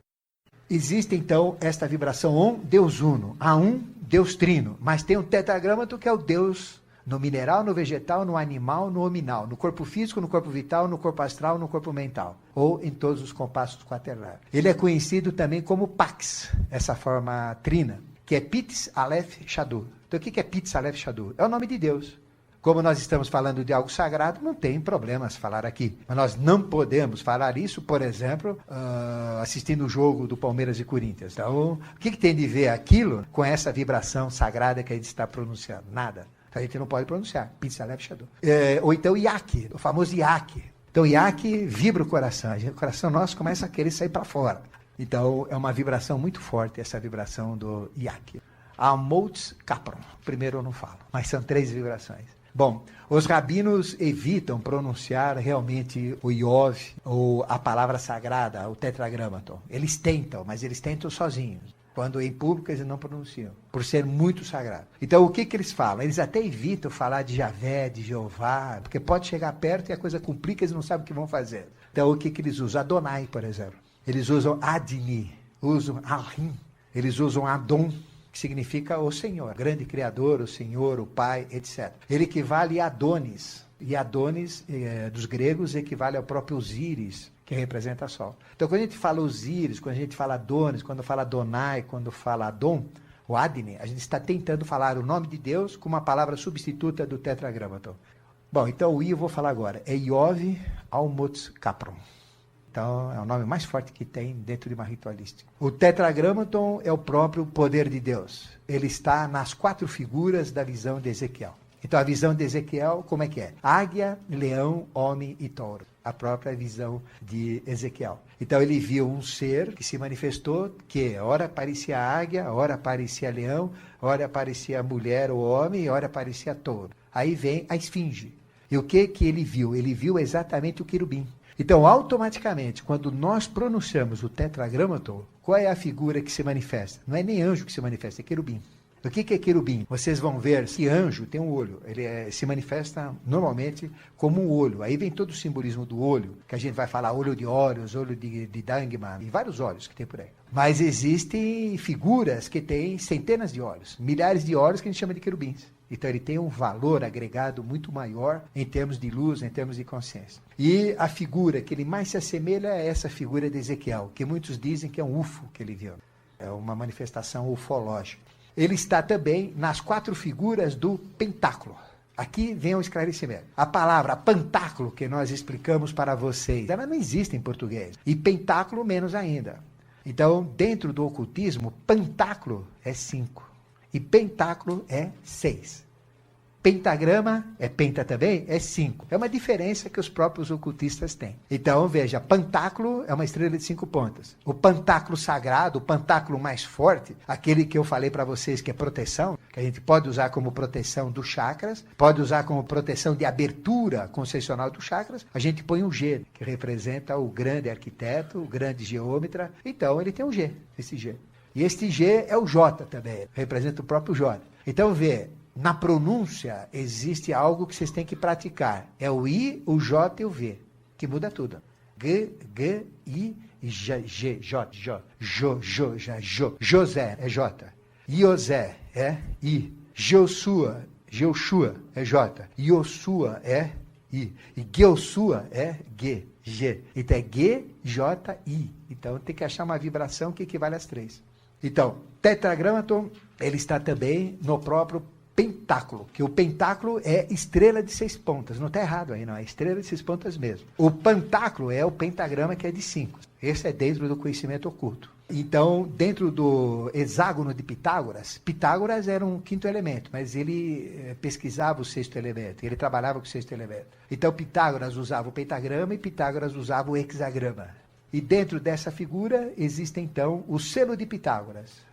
Existe então esta vibração Om, Deus Uno, Aum, Deus Trino, mas tem um tetragramaton que é o Deus no mineral, no vegetal, no animal, no hominal, no corpo físico, no corpo vital, no corpo astral, no corpo mental, ou em todos os compassos quaternários. Ele é conhecido também como Pax, essa forma trina, que é Pitz, Aleph, Shadu. Então o que é Pitz, Aleph, Shadu? É o nome de Deus. Como nós estamos falando de algo sagrado, não tem problemas falar aqui. Mas nós não podemos falar isso, por exemplo, assistindo o jogo do Palmeiras e Corinthians. Então, o que tem de ver aquilo com essa vibração sagrada que a gente está pronunciando? Nada. Então, a gente não pode pronunciar. Ou então Iaque, o famoso Iaque. Então, Iaque vibra o coração. O coração nosso começa a querer sair para fora. Então, é uma vibração muito forte, essa vibração do Iaque. Amotz Capron. Primeiro eu não falo, mas são 3 vibrações. Bom, os rabinos evitam pronunciar realmente o Iov, ou a palavra sagrada, o tetragramaton. Eles tentam, mas eles tentam sozinhos. Quando em público eles não pronunciam, por ser muito sagrado. Então o que eles falam? Eles até evitam falar de Javé, de Jeová, porque pode chegar perto e a coisa complica, eles não sabem o que vão fazer. Então o que eles usam? Adonai, por exemplo. Eles usam Adni, usam Alim, eles usam Adon, que significa o Senhor, grande Criador, o Senhor, o Pai, etc. Ele equivale a Adonis, e Adonis, dos gregos, equivale ao próprio Osíris, que representa Sol. Então, quando a gente fala Osíris, quando a gente fala Adonis, quando fala Adonai, quando fala Adon, o Adne, a gente está tentando falar o nome de Deus com uma palavra substituta do tetragramaton. Bom, então o I eu vou falar agora, é Iov Almotz Capron. Então, é o nome mais forte que tem dentro de uma ritualística. O tetragramaton é o próprio poder de Deus. Ele está nas 4 figuras da visão de Ezequiel. Então, a visão de Ezequiel, como é que é? Águia, leão, homem e touro. A própria visão de Ezequiel. Então, ele viu um ser que se manifestou, que ora parecia águia, ora parecia leão, ora parecia mulher ou homem, e ora parecia touro. Aí vem a esfinge. E o que ele viu? Ele viu exatamente o querubim. Então, automaticamente, quando nós pronunciamos o tetragramaton, qual é a figura que se manifesta? Não é nem anjo que se manifesta, é querubim. O que é querubim? Vocês vão ver que anjo tem um olho. Ele se manifesta normalmente como um olho. Aí vem todo o simbolismo do olho, que a gente vai falar olho de Horus, olho de Dangman, e vários olhos que tem por aí. Mas existem figuras que têm centenas de olhos, milhares de olhos que a gente chama de querubins. Então ele tem um valor agregado muito maior em termos de luz, em termos de consciência. E a figura que ele mais se assemelha é essa figura de Ezequiel, que muitos dizem que é um UFO que ele viu. É uma manifestação ufológica. Ele está também nas 4 figuras do pentáculo. Aqui vem o esclarecimento. A palavra pantáculo, que nós explicamos para vocês, ela não existe em português. E pentáculo menos ainda. Então, dentro do ocultismo, pantáculo é 5. E pentáculo é 6. Pentagrama é penta também? É 5. É uma diferença que os próprios ocultistas têm. Então, veja, pentáculo é uma estrela de 5 pontas. O pentáculo sagrado, o pentáculo mais forte, aquele que eu falei para vocês que é proteção, que a gente pode usar como proteção dos chakras, pode usar como proteção de abertura concessional dos chakras, a gente põe um G, que representa o grande arquiteto, o grande geômetra. Então, ele tem um G, esse G. E este G é o J também, representa o próprio J. Então, vê, na pronúncia existe algo que vocês têm que praticar. É o I, o J e o V, que muda tudo. G, I, J, J, J, Jo, Jo, Jo. José é J. Iosé é I. Joshua é J. Iosua é I. E Geosua é G, G. Então é G, J, I. Então tem que achar uma vibração que equivale às 3. Então, tetragramaton, ele está também no próprio pentáculo, que o pentáculo é estrela de 6 pontas. Não está errado aí, não. É estrela de 6 pontas mesmo. O pentáculo é o pentagrama, que é de 5. Esse é dentro do conhecimento oculto. Então, dentro do hexágono de Pitágoras, Pitágoras era um 5º elemento, mas ele pesquisava o 6º elemento, ele trabalhava com o 6º elemento. Então, Pitágoras usava o pentagrama e Pitágoras usava o hexagrama. E dentro dessa figura existe, então, o selo de Pitágoras.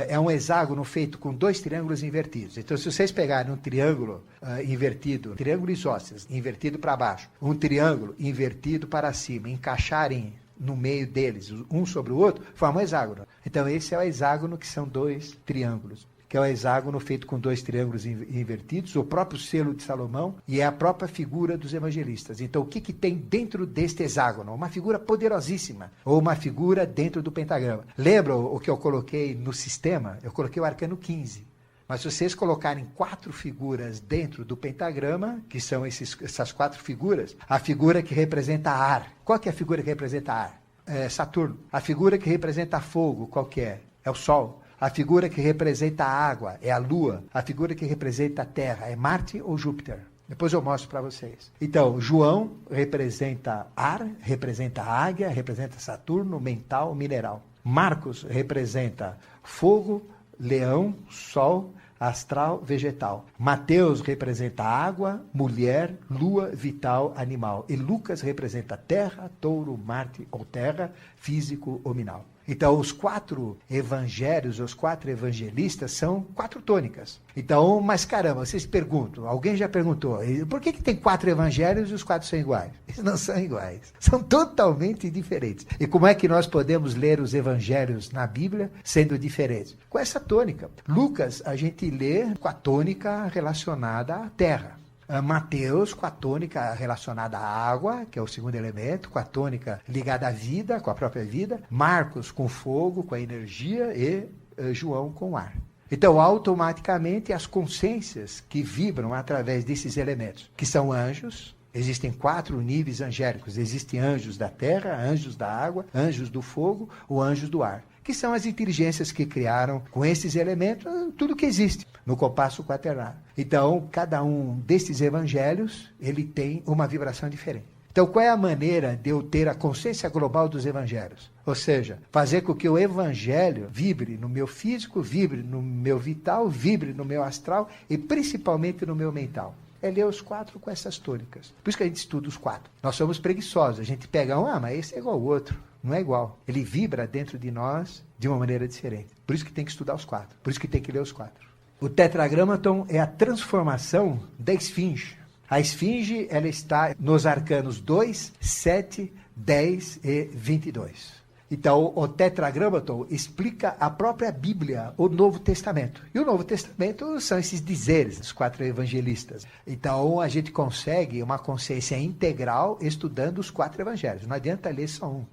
É um hexágono feito com 2 triângulos invertidos. Então, se vocês pegarem um triângulo invertido, triângulo isósceles, invertido para baixo, um triângulo invertido para cima, encaixarem no meio deles, um sobre o outro, forma um hexágono. Então, esse é o hexágono, que são 2 triângulos, que é o hexágono feito com 2 triângulos invertidos, o próprio selo de Salomão, e é a própria figura dos evangelistas. Então, o que tem dentro deste hexágono? Uma figura poderosíssima, ou uma figura dentro do pentagrama. Lembra o que eu coloquei no sistema? Eu coloquei o arcano 15. Mas se vocês colocarem 4 figuras dentro do pentagrama, que são essas 4 figuras, a figura que representa ar. Qual que é a figura que representa ar? É Saturno. A figura que representa fogo, qual que é? É o Sol. A figura que representa a água é a Lua. A figura que representa a Terra é Marte ou Júpiter. Depois eu mostro para vocês. Então, João representa ar, representa águia, representa Saturno, mental, mineral. Marcos representa fogo, leão, sol, astral, vegetal. Mateus representa água, mulher, lua, vital, animal. E Lucas representa terra, touro, Marte ou terra, físico ou minal. Então, os 4 evangelhos, os 4 evangelistas são 4 tônicas. Então, mas caramba, vocês perguntam, alguém já perguntou, por que tem 4 evangelhos e os 4 são iguais? Eles não são iguais, são totalmente diferentes. E como é que nós podemos ler os evangelhos na Bíblia sendo diferentes? Com essa tônica. Lucas, a gente lê com a tônica relacionada à terra. Mateus, com a tônica relacionada à água, que é o 2º elemento, com a tônica ligada à vida, com a própria vida. Marcos, com fogo, com a energia, e João, com ar. Então, automaticamente, as consciências que vibram através desses elementos, que são anjos. Existem 4 níveis angélicos. Existem anjos da terra, anjos da água, anjos do fogo ou anjos do ar, que são as inteligências que criaram com esses elementos tudo que existe no compasso quaternário. Então, cada um desses evangelhos, ele tem uma vibração diferente. Então, qual é a maneira de eu ter a consciência global dos evangelhos? Ou seja, fazer com que o evangelho vibre no meu físico, vibre no meu vital, vibre no meu astral e principalmente no meu mental. É ler os 4 com essas tônicas. Por isso que a gente estuda os 4. Nós somos preguiçosos. A gente pega mas esse é igual ao outro. Não é igual. Ele vibra dentro de nós de uma maneira diferente. Por isso que tem que estudar os 4. Por isso que tem que ler os 4. O tetragramaton é a transformação da esfinge. A esfinge, ela está nos arcanos 2, 7, 10 e 22. Então, o tetragramaton explica a própria Bíblia, o Novo Testamento. E o Novo Testamento são esses dizeres dos 4 evangelistas. Então, a gente consegue uma consciência integral estudando os 4 evangelhos. Não adianta ler só um.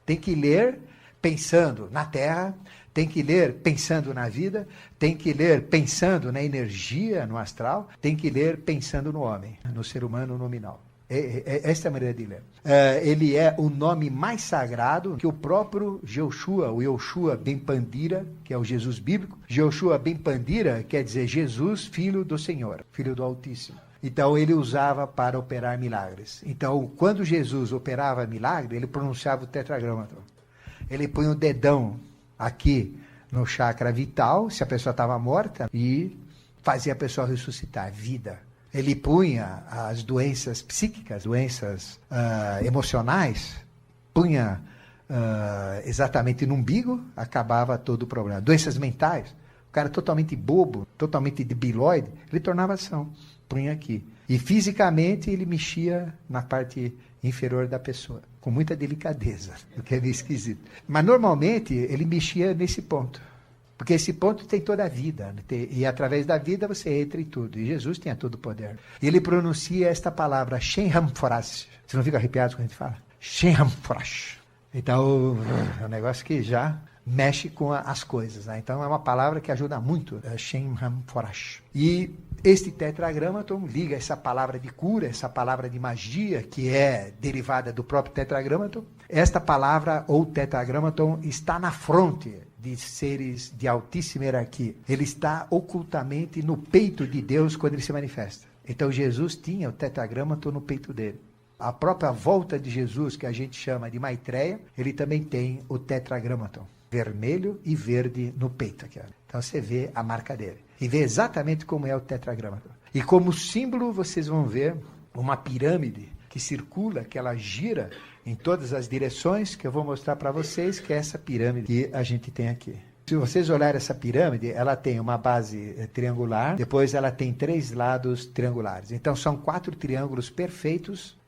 Tem que ler pensando na terra, tem que ler pensando na vida, tem que ler pensando na energia, no astral, tem que ler pensando no homem, no ser humano nominal. Esta é a maneira de ler. Ele é o nome mais sagrado que o próprio Yoshua, o Yoshua ben Pandira, que é o Jesus bíblico. Yoshua ben Pandira quer dizer Jesus, filho do Senhor, filho do Altíssimo. Então, ele usava para operar milagres. Então, quando Jesus operava milagre, ele pronunciava o tetragramaton. Ele punha o dedão aqui no chakra vital, se a pessoa estava morta, e fazia a pessoa ressuscitar, vida. Ele punha as doenças psíquicas, doenças emocionais, punha exatamente no umbigo, acabava todo o problema. Doenças mentais, o cara totalmente bobo, totalmente debilóide, ele tornava são, punha aqui. E fisicamente ele mexia na parte inferior da pessoa, com muita delicadeza, o que é meio esquisito. Mas normalmente ele mexia nesse ponto, porque esse ponto tem toda a vida, né? E através da vida você entra em tudo, e Jesus tinha todo o poder. E ele pronuncia esta palavra, Shem Hamforash. Você não fica arrepiado quando a gente fala? Shem Hamforash. Então, é um negócio que já mexe com as coisas, né? Então, é uma palavra que ajuda muito, Shem Hamforash. E este tetragramaton liga essa palavra de cura, essa palavra de magia, que é derivada do próprio tetragramaton. Esta palavra, ou tetragramaton, está na fronte de seres de altíssima hierarquia. Ele está ocultamente no peito de Deus quando ele se manifesta. Então, Jesus tinha o tetragramaton no peito dele. A própria volta de Jesus, que a gente chama de Maitreya, ele também tem o tetragramaton, vermelho e verde no peito. Aqui, então você vê a marca dele. E vê exatamente como é o tetragramaton. E como símbolo, vocês vão ver uma pirâmide que circula, que ela gira em todas as direções, que eu vou mostrar para vocês, que é essa pirâmide que a gente tem aqui. Se vocês olharem essa pirâmide, ela tem uma base triangular, depois ela tem 3 lados triangulares. Então, são 4 triângulos perfeitos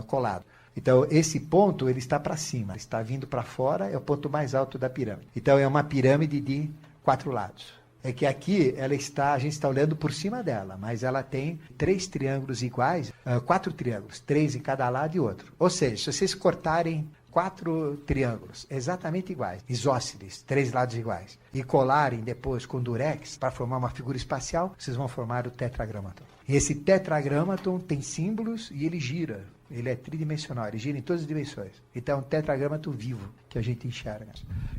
colados. Então, esse ponto, ele está para cima, está vindo para fora, é o ponto mais alto da pirâmide. Então, é uma pirâmide de 4 lados. É que aqui, a gente está olhando por cima dela, mas ela tem 3 triângulos iguais, 4 triângulos, 3 em cada lado e outro. Ou seja, se vocês cortarem 4 triângulos exatamente iguais, isósceles, 3 lados iguais, e colarem depois com durex para formar uma figura espacial, vocês vão formar o tetragramaton. E esse tetragramaton tem símbolos e ele gira. Ele é tridimensional, ele gira em todas as dimensões. Então é um tetragramaton vivo que a gente enxerga.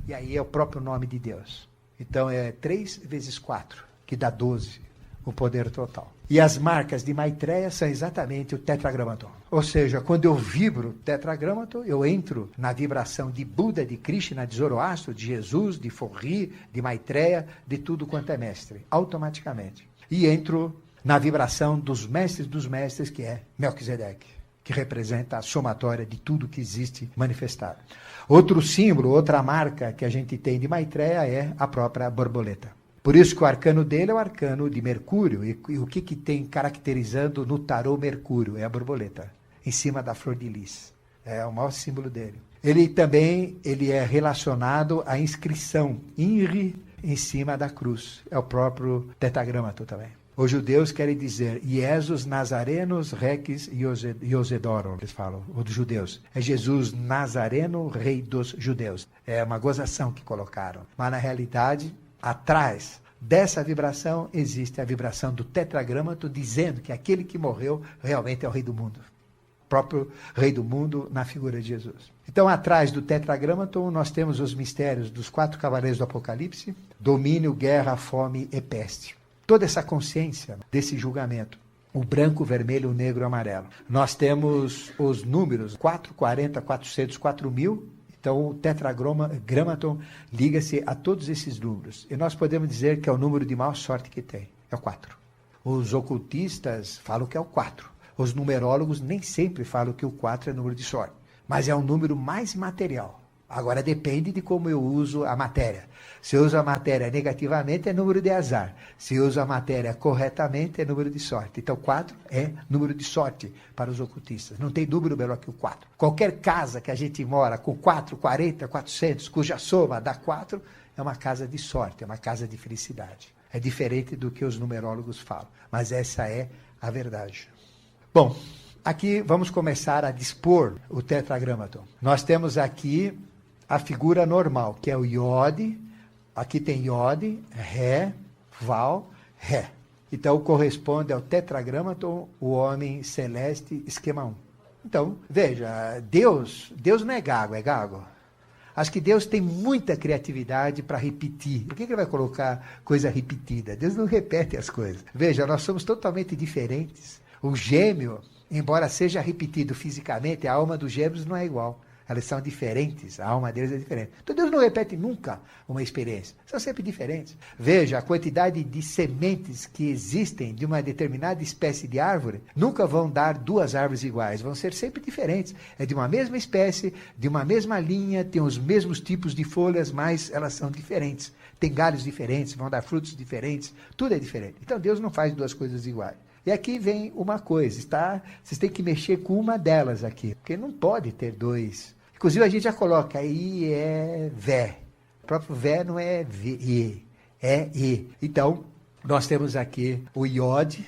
E aí é o próprio nome de Deus. Então é 3 vezes 4, que dá 12, o poder total. E as marcas de Maitreya são exatamente o tetragramaton. Ou seja, quando eu vibro tetragramaton, eu entro na vibração de Buda, de Krishna, de Zoroastro, de Jesus, de Forri, de Maitreya, de tudo quanto é mestre, automaticamente. E entro na vibração dos mestres, que é Melquisedeque, que representa a somatória de tudo que existe manifestado. Outro símbolo, outra marca que a gente tem de Maitreya é a própria borboleta. Por isso que o arcano dele é o arcano de Mercúrio. E o que tem caracterizando no tarô Mercúrio? É a borboleta, em cima da flor de lis. É o maior símbolo dele. Ele é relacionado à inscrição, INRI, em cima da cruz. É o próprio tetragramaton também. Os judeus querem dizer Iesus Nazarenos Rex Iosedoron, eles falam, os judeus. É Jesus Nazareno, rei dos judeus. É uma gozação que colocaram. Mas na realidade, atrás dessa vibração existe a vibração do tetragramaton, dizendo que aquele que morreu realmente é o rei do mundo. O próprio rei do mundo na figura de Jesus. Então, atrás do tetragramaton, nós temos os mistérios dos 4 cavaleiros do Apocalipse, domínio, guerra, fome e peste. Toda essa consciência desse julgamento, o branco, o vermelho, o negro e o amarelo. Nós temos os números 4, 40, 400, 4000. Então, o tetragramaton liga-se a todos esses números. E nós podemos dizer que é o número de maior sorte que tem. É o 4. Os ocultistas falam que é o 4. Os numerólogos nem sempre falam que o 4 é número de sorte. Mas é um número mais material. Agora depende de como eu uso a matéria. Se eu uso a matéria negativamente, é número de azar. Se eu uso a matéria corretamente, é número de sorte. Então, 4 é número de sorte para os ocultistas. Não tem número melhor que o 4. Qualquer casa que a gente mora com 4, 40, 400, cuja soma dá 4, é uma casa de sorte, é uma casa de felicidade. É diferente do que os numerólogos falam. Mas essa é a verdade. Bom, aqui vamos começar a dispor o tetragramaton. Nós temos aqui a figura normal, que é o iode. Aqui tem iode, ré, val, ré. Então, corresponde ao tetragramaton, o homem celeste, esquema 1. Então, veja, Deus não é gago, é gago. Acho que Deus tem muita criatividade para repetir. Por que ele vai colocar coisa repetida? Deus não repete as coisas. Veja, nós somos totalmente diferentes. O gêmeo, embora seja repetido fisicamente, a alma dos gêmeos não é igual. Elas são diferentes, a alma deles é diferente. Então Deus não repete nunca uma experiência, são sempre diferentes. Veja, a quantidade de sementes que existem de uma determinada espécie de árvore nunca vão dar duas árvores iguais, vão ser sempre diferentes. É de uma mesma espécie, de uma mesma linha, tem os mesmos tipos de folhas, mas elas são diferentes. Tem galhos diferentes, vão dar frutos diferentes, tudo é diferente. Então Deus não faz duas coisas iguais. E aqui vem uma coisa, vocês têm que mexer com uma delas aqui, porque não pode ter dois. Inclusive a gente já coloca aí é Vé. O próprio Vé não é I, é I. Então, nós temos aqui o Iode,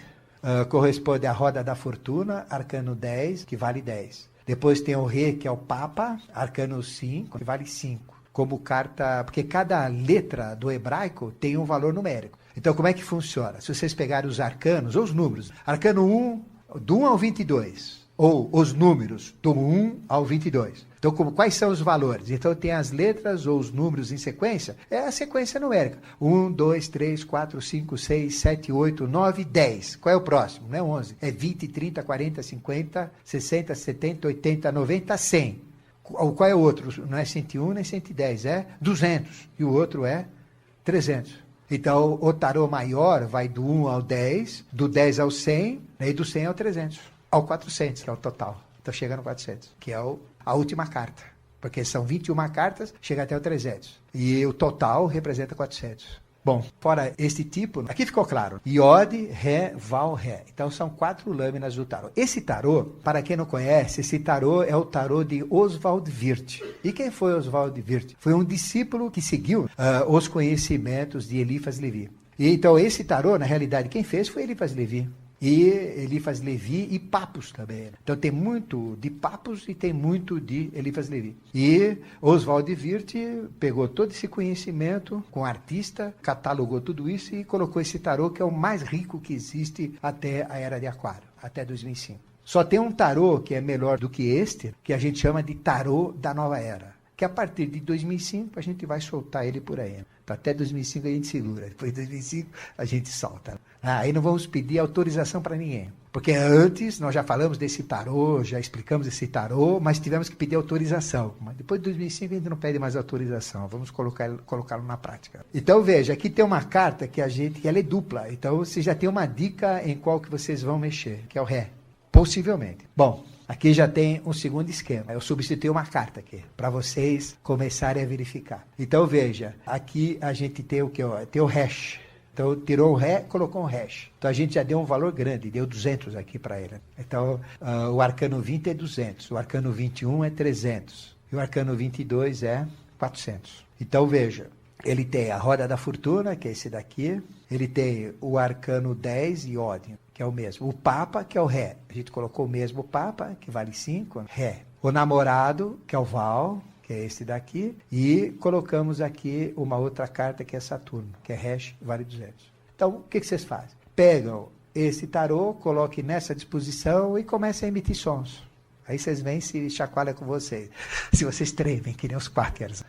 corresponde à roda da fortuna, arcano 10, que vale 10. Depois tem o Rê, que é o Papa, arcano 5, que vale 5. Como carta, porque cada letra do hebraico tem um valor numérico. Então, como é que funciona? Se vocês pegarem os arcanos, ou os números, arcano 1, do 1 ao 22, ou os números, do 1 ao 22. Então, quais são os valores? Então, tem as letras ou os números em sequência, é a sequência numérica. 1, 2, 3, 4, 5, 6, 7, 8, 9, 10. Qual é o próximo? Não é 11. É 20, 30, 40, 50, 60, 70, 80, 90, 100. Qual é o outro? Não é 101 nem 110, é 200. E o outro é 300. Então, o tarô maior vai do 1 ao 10, do 10 ao 100, e do 100 ao 300, ao 400, que é o total. Então, chega no 400, que é a última carta. Porque são 21 cartas, chega até o 300. E o total representa 400. Bom, fora este tipo, aqui ficou claro. Iode, Ré, Val, Ré. Então são 4 lâminas do tarô. Esse tarô, para quem não conhece, esse tarô é o tarô de Oswald Wirth. E quem foi Oswald Wirth? Foi um discípulo que seguiu os conhecimentos de Eliphas Levi. E então esse tarô, na realidade, quem fez foi Eliphas Levi. E Eliphas Levi e Papos também. Então tem muito de Papos e tem muito de Eliphas Levi. E Oswald Wirth pegou todo esse conhecimento com artista, catalogou tudo isso e colocou esse tarô que é o mais rico que existe até a Era de Aquário, até 2005. Só tem um tarô que é melhor do que este, que a gente chama de tarô da nova era. Que a partir de 2005 a gente vai soltar ele por aí. Então, até 2005 a gente segura, depois de 2005 a gente solta. Aí não vamos pedir autorização para ninguém. Porque antes nós já falamos desse tarô, já explicamos esse tarô, mas tivemos que pedir autorização. Mas depois de 2005 a gente não pede mais autorização, vamos colocá-lo na prática. Então veja, aqui tem uma carta que ela é dupla, então você já tem uma dica em qual que vocês vão mexer, que é o Ré, possivelmente. Bom, aqui já tem um segundo esquema. Eu substituí uma carta aqui, para vocês começarem a verificar. Então veja, aqui a gente tem o que? Tem o hash. Então tirou o Ré, colocou um hash. Então a gente já deu um valor grande, deu 200 aqui para ele. Então o arcano 20 é 200, o arcano 21 é 300, e o arcano 22 é 400. Então veja, ele tem a roda da fortuna, que é esse daqui, ele tem o arcano 10 e Ódio, que é o mesmo. O Papa, que é o Ré. A gente colocou o mesmo Papa, que vale 5, Ré. O namorado, que é o Val, que é esse daqui, e colocamos aqui uma outra carta que é Saturno, que é hash, vale 200. Então, o que vocês fazem? Pegam esse tarô, coloquem nessa disposição e comecem a emitir sons. Aí vocês vêm se chacoalha com vocês. Se vocês tremem, que nem os quakers.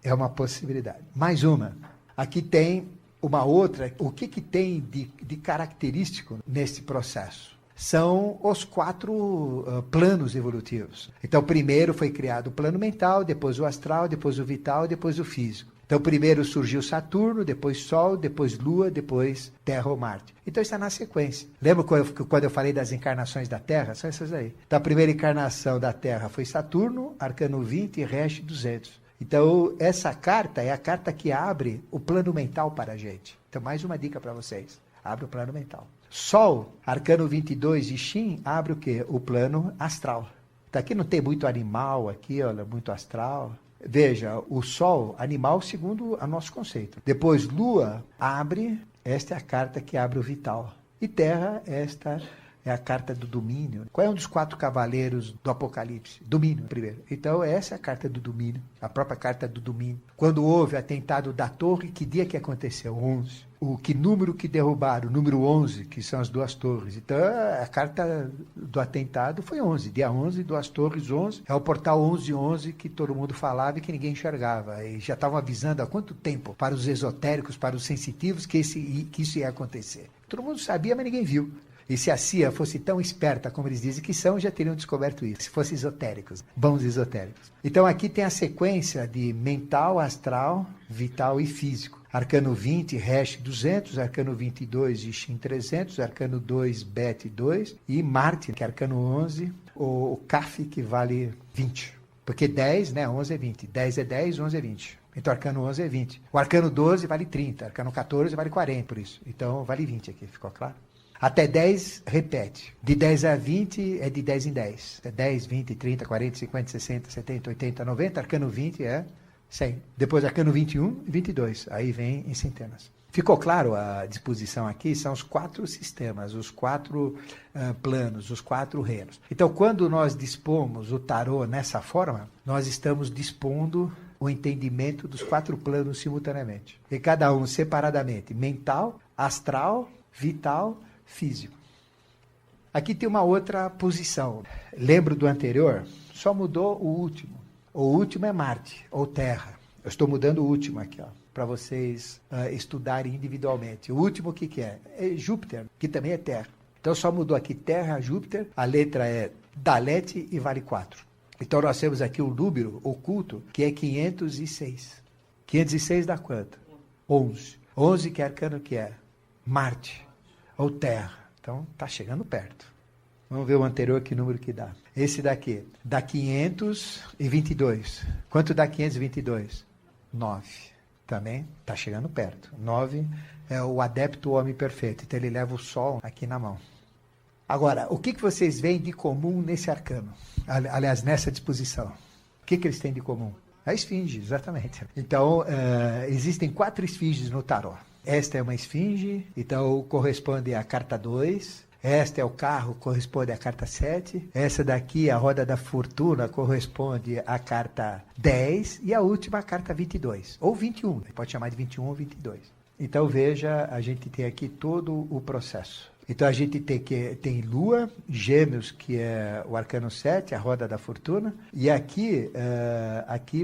É uma possibilidade. Mais uma. Aqui tem uma outra. O que tem de característico nesse processo? São os 4 planos evolutivos. Então, primeiro foi criado o plano mental, depois o astral, depois o vital, depois o físico. Então, primeiro surgiu Saturno, depois Sol, depois Lua, depois Terra ou Marte. Então, está na sequência. Lembra quando eu falei das encarnações da Terra? São essas aí. Então, a primeira encarnação da Terra foi Saturno, arcano 20 e Hash 200. Então, essa carta é a carta que abre o plano mental para a gente. Então, mais uma dica para vocês. Abre o plano mental. Sol, arcano 22 e Shin, abre o quê? O plano astral. Então, aqui não tem muito animal, aqui, olha, muito astral. Veja, o Sol, animal segundo o nosso conceito. Depois, Lua, abre, esta é a carta que abre o vital. E Terra, esta é a carta do domínio. Qual é um dos 4 cavaleiros do Apocalipse? Domínio, primeiro. Então, essa é a carta do domínio, a própria carta do domínio. Quando houve o atentado da torre, que dia que aconteceu? 11. Que número que derrubaram? O número 11, que são as 2 torres. Então, a carta do atentado foi 11. Dia 11, 2 torres, 11. É o portal 1111 que todo mundo falava e que ninguém enxergava. E já estavam avisando há quanto tempo para os esotéricos, para os sensitivos, que isso ia acontecer. Todo mundo sabia, mas ninguém viu. E se a CIA fosse tão esperta como eles dizem que são, já teriam descoberto isso, se fossem esotéricos, bons esotéricos. Então aqui tem a sequência de mental, astral, vital e físico. Arcano 20, Resh 200, Arcano 22, Ixim 300, Arcano 2, Bet 2 e Marte, que é Arcano 11, o Kaf, que vale 20. Porque 10, né, 11 é 20. 10 é 10, 11 é 20. Então, Arcano 11 é 20. O Arcano 12 vale 30. Arcano 14 vale 40, por isso. Então, vale 20 aqui, ficou claro? Até 10, repete. De 10 a 20 é de 10 em 10. É 10, 20, 30, 40, 50, 60, 70, 80, 90. Arcano 20 é 100. Depois, Arcano 21 e 22. Aí vem em centenas. Ficou claro a disposição aqui? São os 4 sistemas, os 4 planos, os 4 reinos. Então, quando nós dispomos o tarô nessa forma, nós estamos dispondo o entendimento dos 4 planos simultaneamente. E cada um separadamente, mental, astral, vital, físico. Aqui tem uma outra posição. Lembro do anterior? Só mudou o último. O último é Marte, ou Terra. Eu estou mudando o último aqui, ó, para vocês estudarem individualmente. O último o que é? É Júpiter, que também é Terra. Então só mudou aqui Terra, Júpiter, a letra é Dalete e vale 4. Então nós temos aqui o número oculto, que é 506. 506 dá quanto? 11. 11 que arcano que é? Marte, ou Terra. Então está chegando perto. Vamos ver o anterior, que número que dá. Esse daqui dá 522. Quanto dá 522? 9. Também está chegando perto. 9 é o adepto homem perfeito. Então ele leva o sol aqui na mão. Agora, o que vocês veem de comum nesse arcano? Aliás, nessa disposição. O que eles têm de comum? A esfinge, exatamente. Então, existem 4 esfinges no tarô. Esta é uma esfinge, então corresponde à carta 2. Esta é o carro, corresponde à carta 7. Essa daqui, a roda da fortuna, corresponde à carta 10. E a última, a carta 22. Ou 21. Pode chamar de 21 ou 22. Então, veja, a gente tem aqui todo o processo. Então a gente tem Lua, Gêmeos, que é o arcano 7, a roda da fortuna, e aqui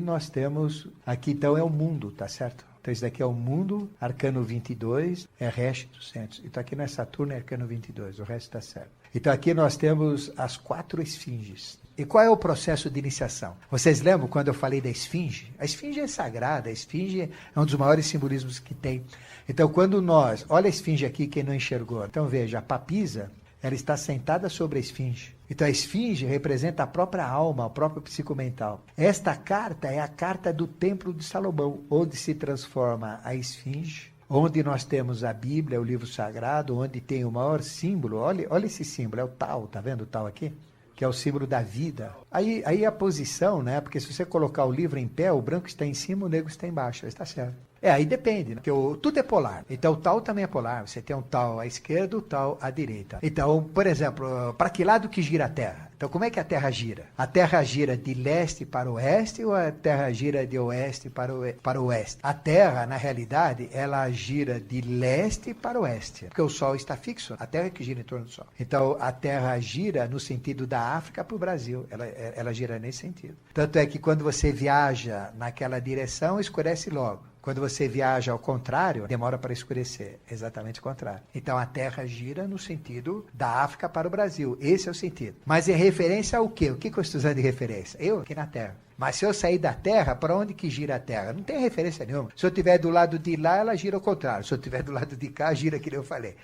nós temos, aqui então é o mundo, tá certo? Então isso daqui é o mundo, arcano 22, é Resh 200. Então aqui não é Saturno, é arcano 22, o resto está certo. Então aqui nós temos as 4 esfinges. E qual é o processo de iniciação? Vocês lembram quando eu falei da esfinge? A esfinge é sagrada, a esfinge é um dos maiores simbolismos que tem. Então, quando nós... Olha a esfinge aqui, quem não enxergou. Então, veja, a papisa, ela está sentada sobre a esfinge. Então, a esfinge representa a própria alma, o próprio psicomental. Esta carta é a carta do Templo de Salomão, onde se transforma a esfinge, onde nós temos a Bíblia, o livro sagrado, onde tem o maior símbolo. Olha esse símbolo, é o Tau, tá vendo o Tau aqui? Que é o símbolo da vida. Aí a posição, né? Porque se você colocar o livro em pé, o branco está em cima, o negro está embaixo. Aí está certo. Aí depende, né? Porque tudo é polar. Então o tal também é polar. Você tem um tal à esquerda, o tal à direita. Então, por exemplo, para que lado que gira a Terra? Então, como é que a Terra gira? A Terra gira de leste para oeste ou a Terra gira de oeste para oeste? A Terra, na realidade, ela gira de leste para oeste. Porque o Sol está fixo. A Terra é que gira em torno do Sol. Então, a Terra gira no sentido da África para o Brasil. Ela gira nesse sentido. Tanto é que quando você viaja naquela direção, escurece logo. Quando você viaja ao contrário, demora para escurecer. Exatamente o contrário. Então a Terra gira no sentido da África para o Brasil. Esse é o sentido. Mas em referência ao quê? O que eu estou usando de referência? Eu aqui na Terra. Mas se eu sair da Terra, para onde que gira a Terra? Não tem referência nenhuma. Se eu estiver do lado de lá, ela gira ao contrário. Se eu estiver do lado de cá, gira que eu falei.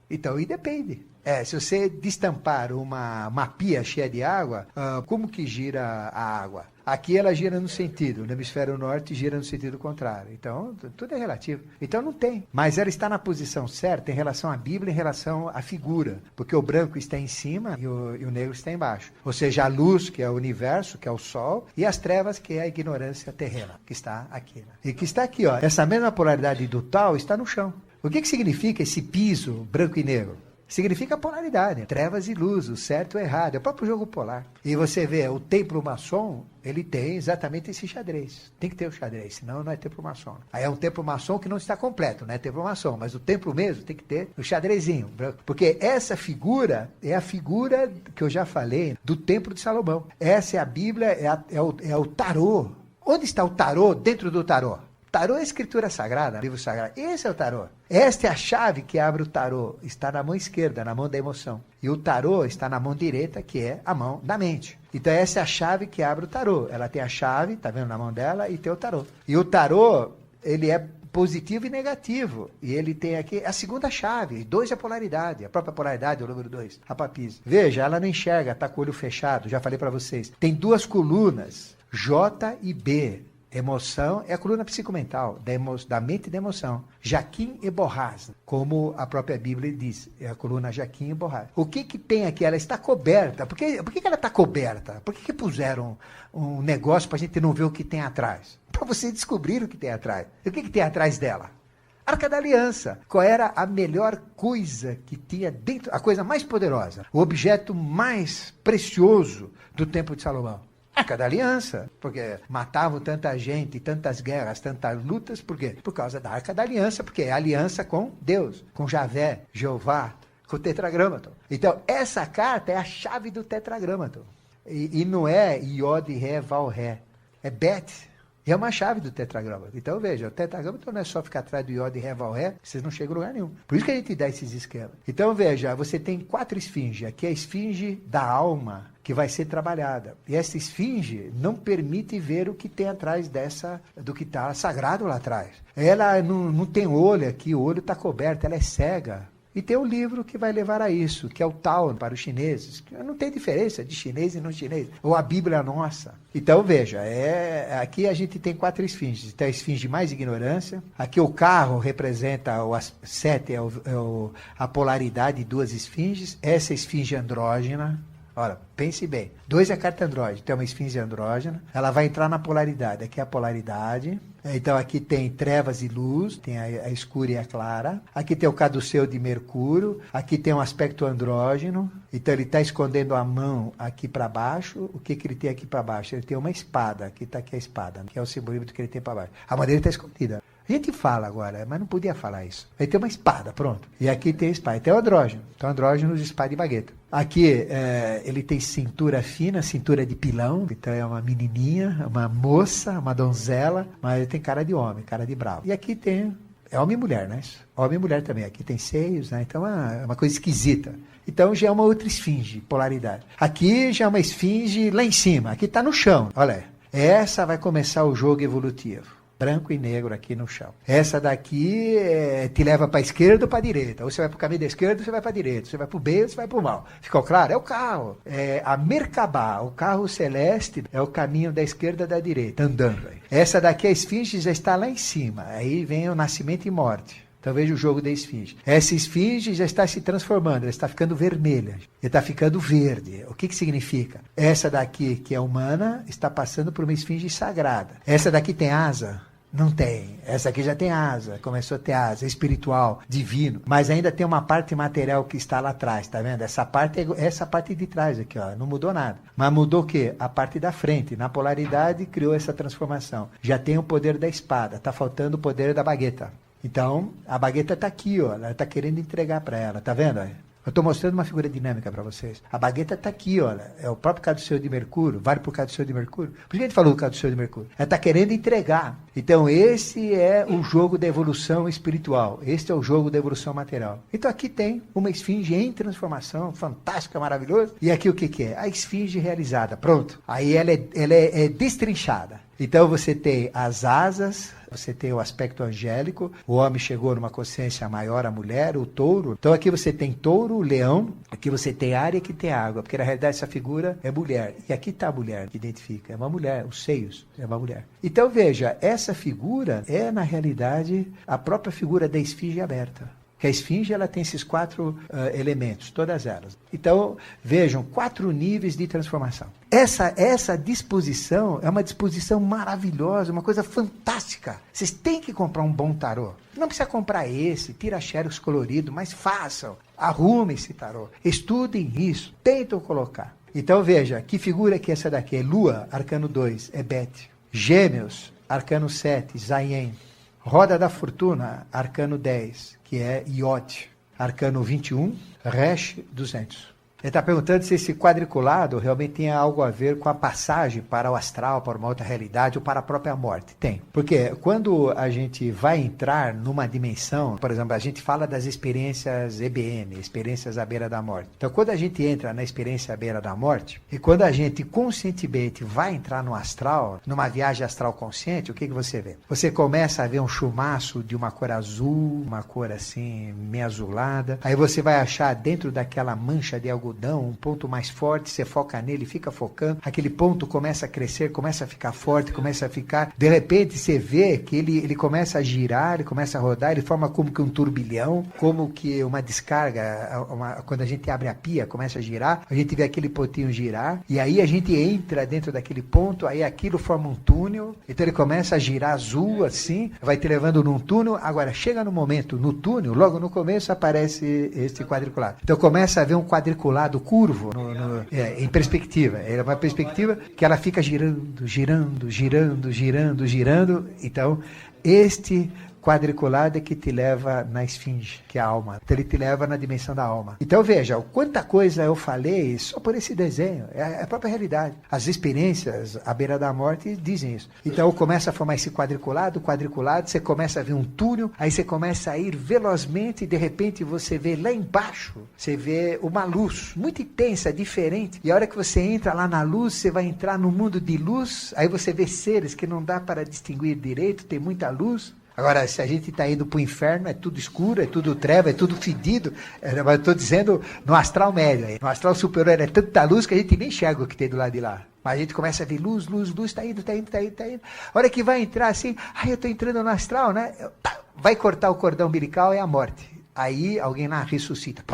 Então e depende. Se você destampar uma pia cheia de água, como que gira a água? Aqui ela gira no sentido, no hemisfério norte gira no sentido contrário. Então, tudo é relativo. Então não tem. Mas ela está na posição certa em relação à Bíblia, em relação à figura. Porque o branco está em cima e o negro está embaixo. Ou seja, a luz, que é o universo, que é o sol, e as trevas, que é a ignorância terrena, que está aqui. Né? E que está aqui, ó. Essa mesma polaridade do tal está no chão. O que significa esse piso branco e negro? Significa polaridade, trevas e luz, o certo e o errado, é o próprio jogo polar. E você vê, o templo maçom, ele tem exatamente esse xadrez. Tem que ter o xadrez, senão não é templo maçom. Aí é um templo maçom que não está completo, não é templo maçom, mas o templo mesmo tem que ter o xadrezinho. Porque essa figura é a figura que eu já falei do Templo de Salomão. Essa é a Bíblia, é o tarô. Onde está o tarô dentro do tarô? Tarô é escritura sagrada, livro sagrado. Esse é o tarô. Esta é a chave que abre o tarô. Está na mão esquerda, na mão da emoção. E o tarô está na mão direita, que é a mão da mente. Então essa é a chave que abre o tarô. Ela tem a chave, tá vendo na mão dela, e tem o tarô. E o tarô, ele é positivo e negativo. E ele tem aqui a segunda chave. 2 é a polaridade. A própria polaridade é o número 2. A papisa. Veja, ela não enxerga, está com o olho fechado. Já falei para vocês. Tem 2 colunas, J e B. Emoção é a coluna psicomental, da mente e da emoção. Jaquim e Borrás, como a própria Bíblia diz, é a coluna Jaquim e Borrás. O que tem aqui? Ela está coberta. Por que ela está coberta? Por que puseram um negócio para a gente não ver o que tem atrás? Para você descobrir o que tem atrás. O que tem atrás dela? Arca da Aliança. Qual era a melhor coisa que tinha dentro, a coisa mais poderosa, o objeto mais precioso do Templo de Salomão? Arca da Aliança, porque matavam tanta gente, tantas guerras, tantas lutas, por quê? Por causa da Arca da Aliança, porque é aliança com Deus, com Javé, Jeová, com o tetragramaton. Então, essa carta é a chave do tetragramaton. E não é Iod, Ré, Val, Ré. É Bet. E é uma chave do tetragrama. Então, veja, o tetragrama não é só ficar atrás do Iod, Ré, Val, Ré, vocês não chegam a lugar nenhum. Por isso que a gente dá esses esquemas. Então, veja, você tem 4 esfinges. Aqui é a esfinge da alma, que vai ser trabalhada. E essa esfinge não permite ver o que tem atrás do que está sagrado lá atrás. Ela não tem olho aqui, o olho está coberto, ela é cega. E tem um livro que vai levar a isso, que é o Tao para os chineses. Não tem diferença de chinês e não chinês. Ou a Bíblia nossa. Então, veja, aqui a gente tem 4 esfinges. Então, a esfinge mais ignorância. Aqui o carro representa, o 7 a polaridade de 2 esfinges. Essa esfinge andrógena. Ora, pense bem. 2 é a carta andrógena. Tem uma esfinge andrógena. Ela vai entrar na polaridade. Aqui é a polaridade. Então aqui tem trevas e luz, tem a escura e a clara. Aqui tem o caduceu de Mercúrio. Aqui tem um aspecto andrógeno. Então ele está escondendo a mão aqui para baixo. O que ele tem aqui para baixo? Ele tem uma espada. Aqui está aqui a espada, que é o simbolismo que ele tem para baixo. A mão dele está escondida. A gente fala agora, mas não podia falar isso. Aí tem uma espada, pronto. E aqui tem a espada. Tem o andrógeno. Então andrógeno de espada e bagueta. Aqui ele tem cintura fina, cintura de pilão. Então é uma menininha, uma moça, uma donzela. Mas ele tem cara de homem, cara de bravo. E aqui tem... É homem e mulher, né? Homem e mulher também. Aqui tem seios, né? Então é uma coisa esquisita. Então já é uma outra esfinge, polaridade. Aqui já é uma esfinge lá em cima. Aqui está no chão. Olha, essa vai começar o jogo evolutivo. Branco e negro aqui no chão. Essa daqui te leva para a esquerda ou para a direita. Ou você vai para o caminho da esquerda ou você vai para a direita. Você vai para o bem ou você vai para o mal. Ficou claro? É o carro. É a Merkabah, o carro celeste, é o caminho da esquerda e da direita, andando aí. Essa daqui, a esfinge, já está lá em cima. Aí vem o nascimento e morte. Então veja o jogo da esfinge. Essa esfinge já está se transformando, ela está ficando vermelha, ela está ficando verde. O que significa? Essa daqui, que é humana, está passando por uma esfinge sagrada. Essa daqui tem asa? Não tem. Essa aqui já tem asa, começou a ter asa, espiritual, divino. Mas ainda tem uma parte material que está lá atrás, tá vendo? Essa parte de trás aqui, ó, não mudou nada. Mas mudou o quê? A parte da frente. Na polaridade criou essa transformação. Já tem o poder da espada, está faltando o poder da bagueta. Então, a bagueta está aqui, ó, ela está querendo entregar para ela, tá vendo? Eu estou mostrando uma figura dinâmica para vocês. A bagueta está aqui, olha. É o próprio caduceu de Mercúrio. Vale para o caduceu de Mercúrio? Por que a gente falou do caduceu de Mercúrio? Ela está querendo entregar. Então, esse é o jogo da evolução espiritual. Este é o jogo da evolução material. Então, aqui tem uma esfinge em transformação, fantástica, maravilhosa. E aqui o que é? A esfinge realizada. Pronto. Aí ela é destrinchada. Então, você tem as asas... Você tem o aspecto angélico, o homem chegou numa consciência maior, a mulher, o touro. Então aqui você tem touro, leão, aqui você tem ar e aqui tem água, porque na realidade essa figura é mulher. E aqui está a mulher que identifica, é uma mulher, os seios, é uma mulher. Então veja, essa figura é na realidade a própria figura da esfinge aberta. Que a esfinge ela tem esses 4 elementos, todas elas. Então, vejam, 4 níveis de transformação. Essa disposição é uma disposição maravilhosa, uma coisa fantástica. Vocês têm que comprar um bom tarô. Não precisa comprar esse, tira xerox colorido, mas façam. Arrumem esse tarô. Estudem isso. Tentem colocar. Então, veja, que figura que essa daqui é? Lua, arcano 2, é Bet. Gêmeos, arcano 7, Zayen. Roda da Fortuna, arcano 10, que é Iot. Arcano 21, Resh 200. Ele está perguntando se esse quadriculado realmente tem algo a ver com a passagem para o astral, para uma outra realidade ou para a própria morte. Tem. Porque quando a gente vai entrar numa dimensão, por exemplo, a gente fala das experiências EBM, experiências à beira da morte. Então, quando a gente entra na experiência à beira da morte, e quando a gente conscientemente vai entrar no astral, numa viagem astral consciente, o que você vê? Você começa a ver um chumaço de uma cor azul, uma cor assim, meio azulada. Aí você vai achar dentro daquela mancha de algodão um ponto mais forte, você foca nele, fica focando. Aquele ponto começa a crescer, começa a ficar forte, começa a ficar... De repente você vê que ele começa a girar, ele começa a rodar, ele forma como que um turbilhão, como que uma descarga, quando a gente abre a pia, começa a girar, a gente vê aquele pontinho girar, e aí a gente entra dentro daquele ponto, aí aquilo forma um túnel, então ele começa a girar azul assim, vai te levando num túnel. Agora, chega no momento, no túnel, logo no começo aparece este quadriculado. Então começa a ver um quadriculado curvo em perspectiva. É uma perspectiva que ela fica girando, girando, girando, girando, girando. Então, este quadriculado é que te leva na esfinge, que é a alma. Então ele te leva na dimensão da alma. Então veja, quanta coisa eu falei só por esse desenho. É a própria realidade. As experiências à beira da morte dizem isso. Então começa a formar esse quadriculado, você começa a ver um túnel, aí você começa a ir velozmente e de repente você vê lá embaixo, você vê uma luz muito intensa, diferente. E a hora que você entra lá na luz, você vai entrar no mundo de luz, aí você vê seres que não dá para distinguir direito, tem muita luz. Agora, se a gente está indo para o inferno, é tudo escuro, é tudo treva, é tudo fedido. Mas eu estou dizendo no astral médio. No astral superior é tanta luz que a gente nem enxerga o que tem do lado de lá. Mas a gente começa a ver luz, está indo. A hora que vai entrar assim, eu estou entrando no astral, né? Vai cortar o cordão umbilical, é a morte. Aí alguém lá ressuscita.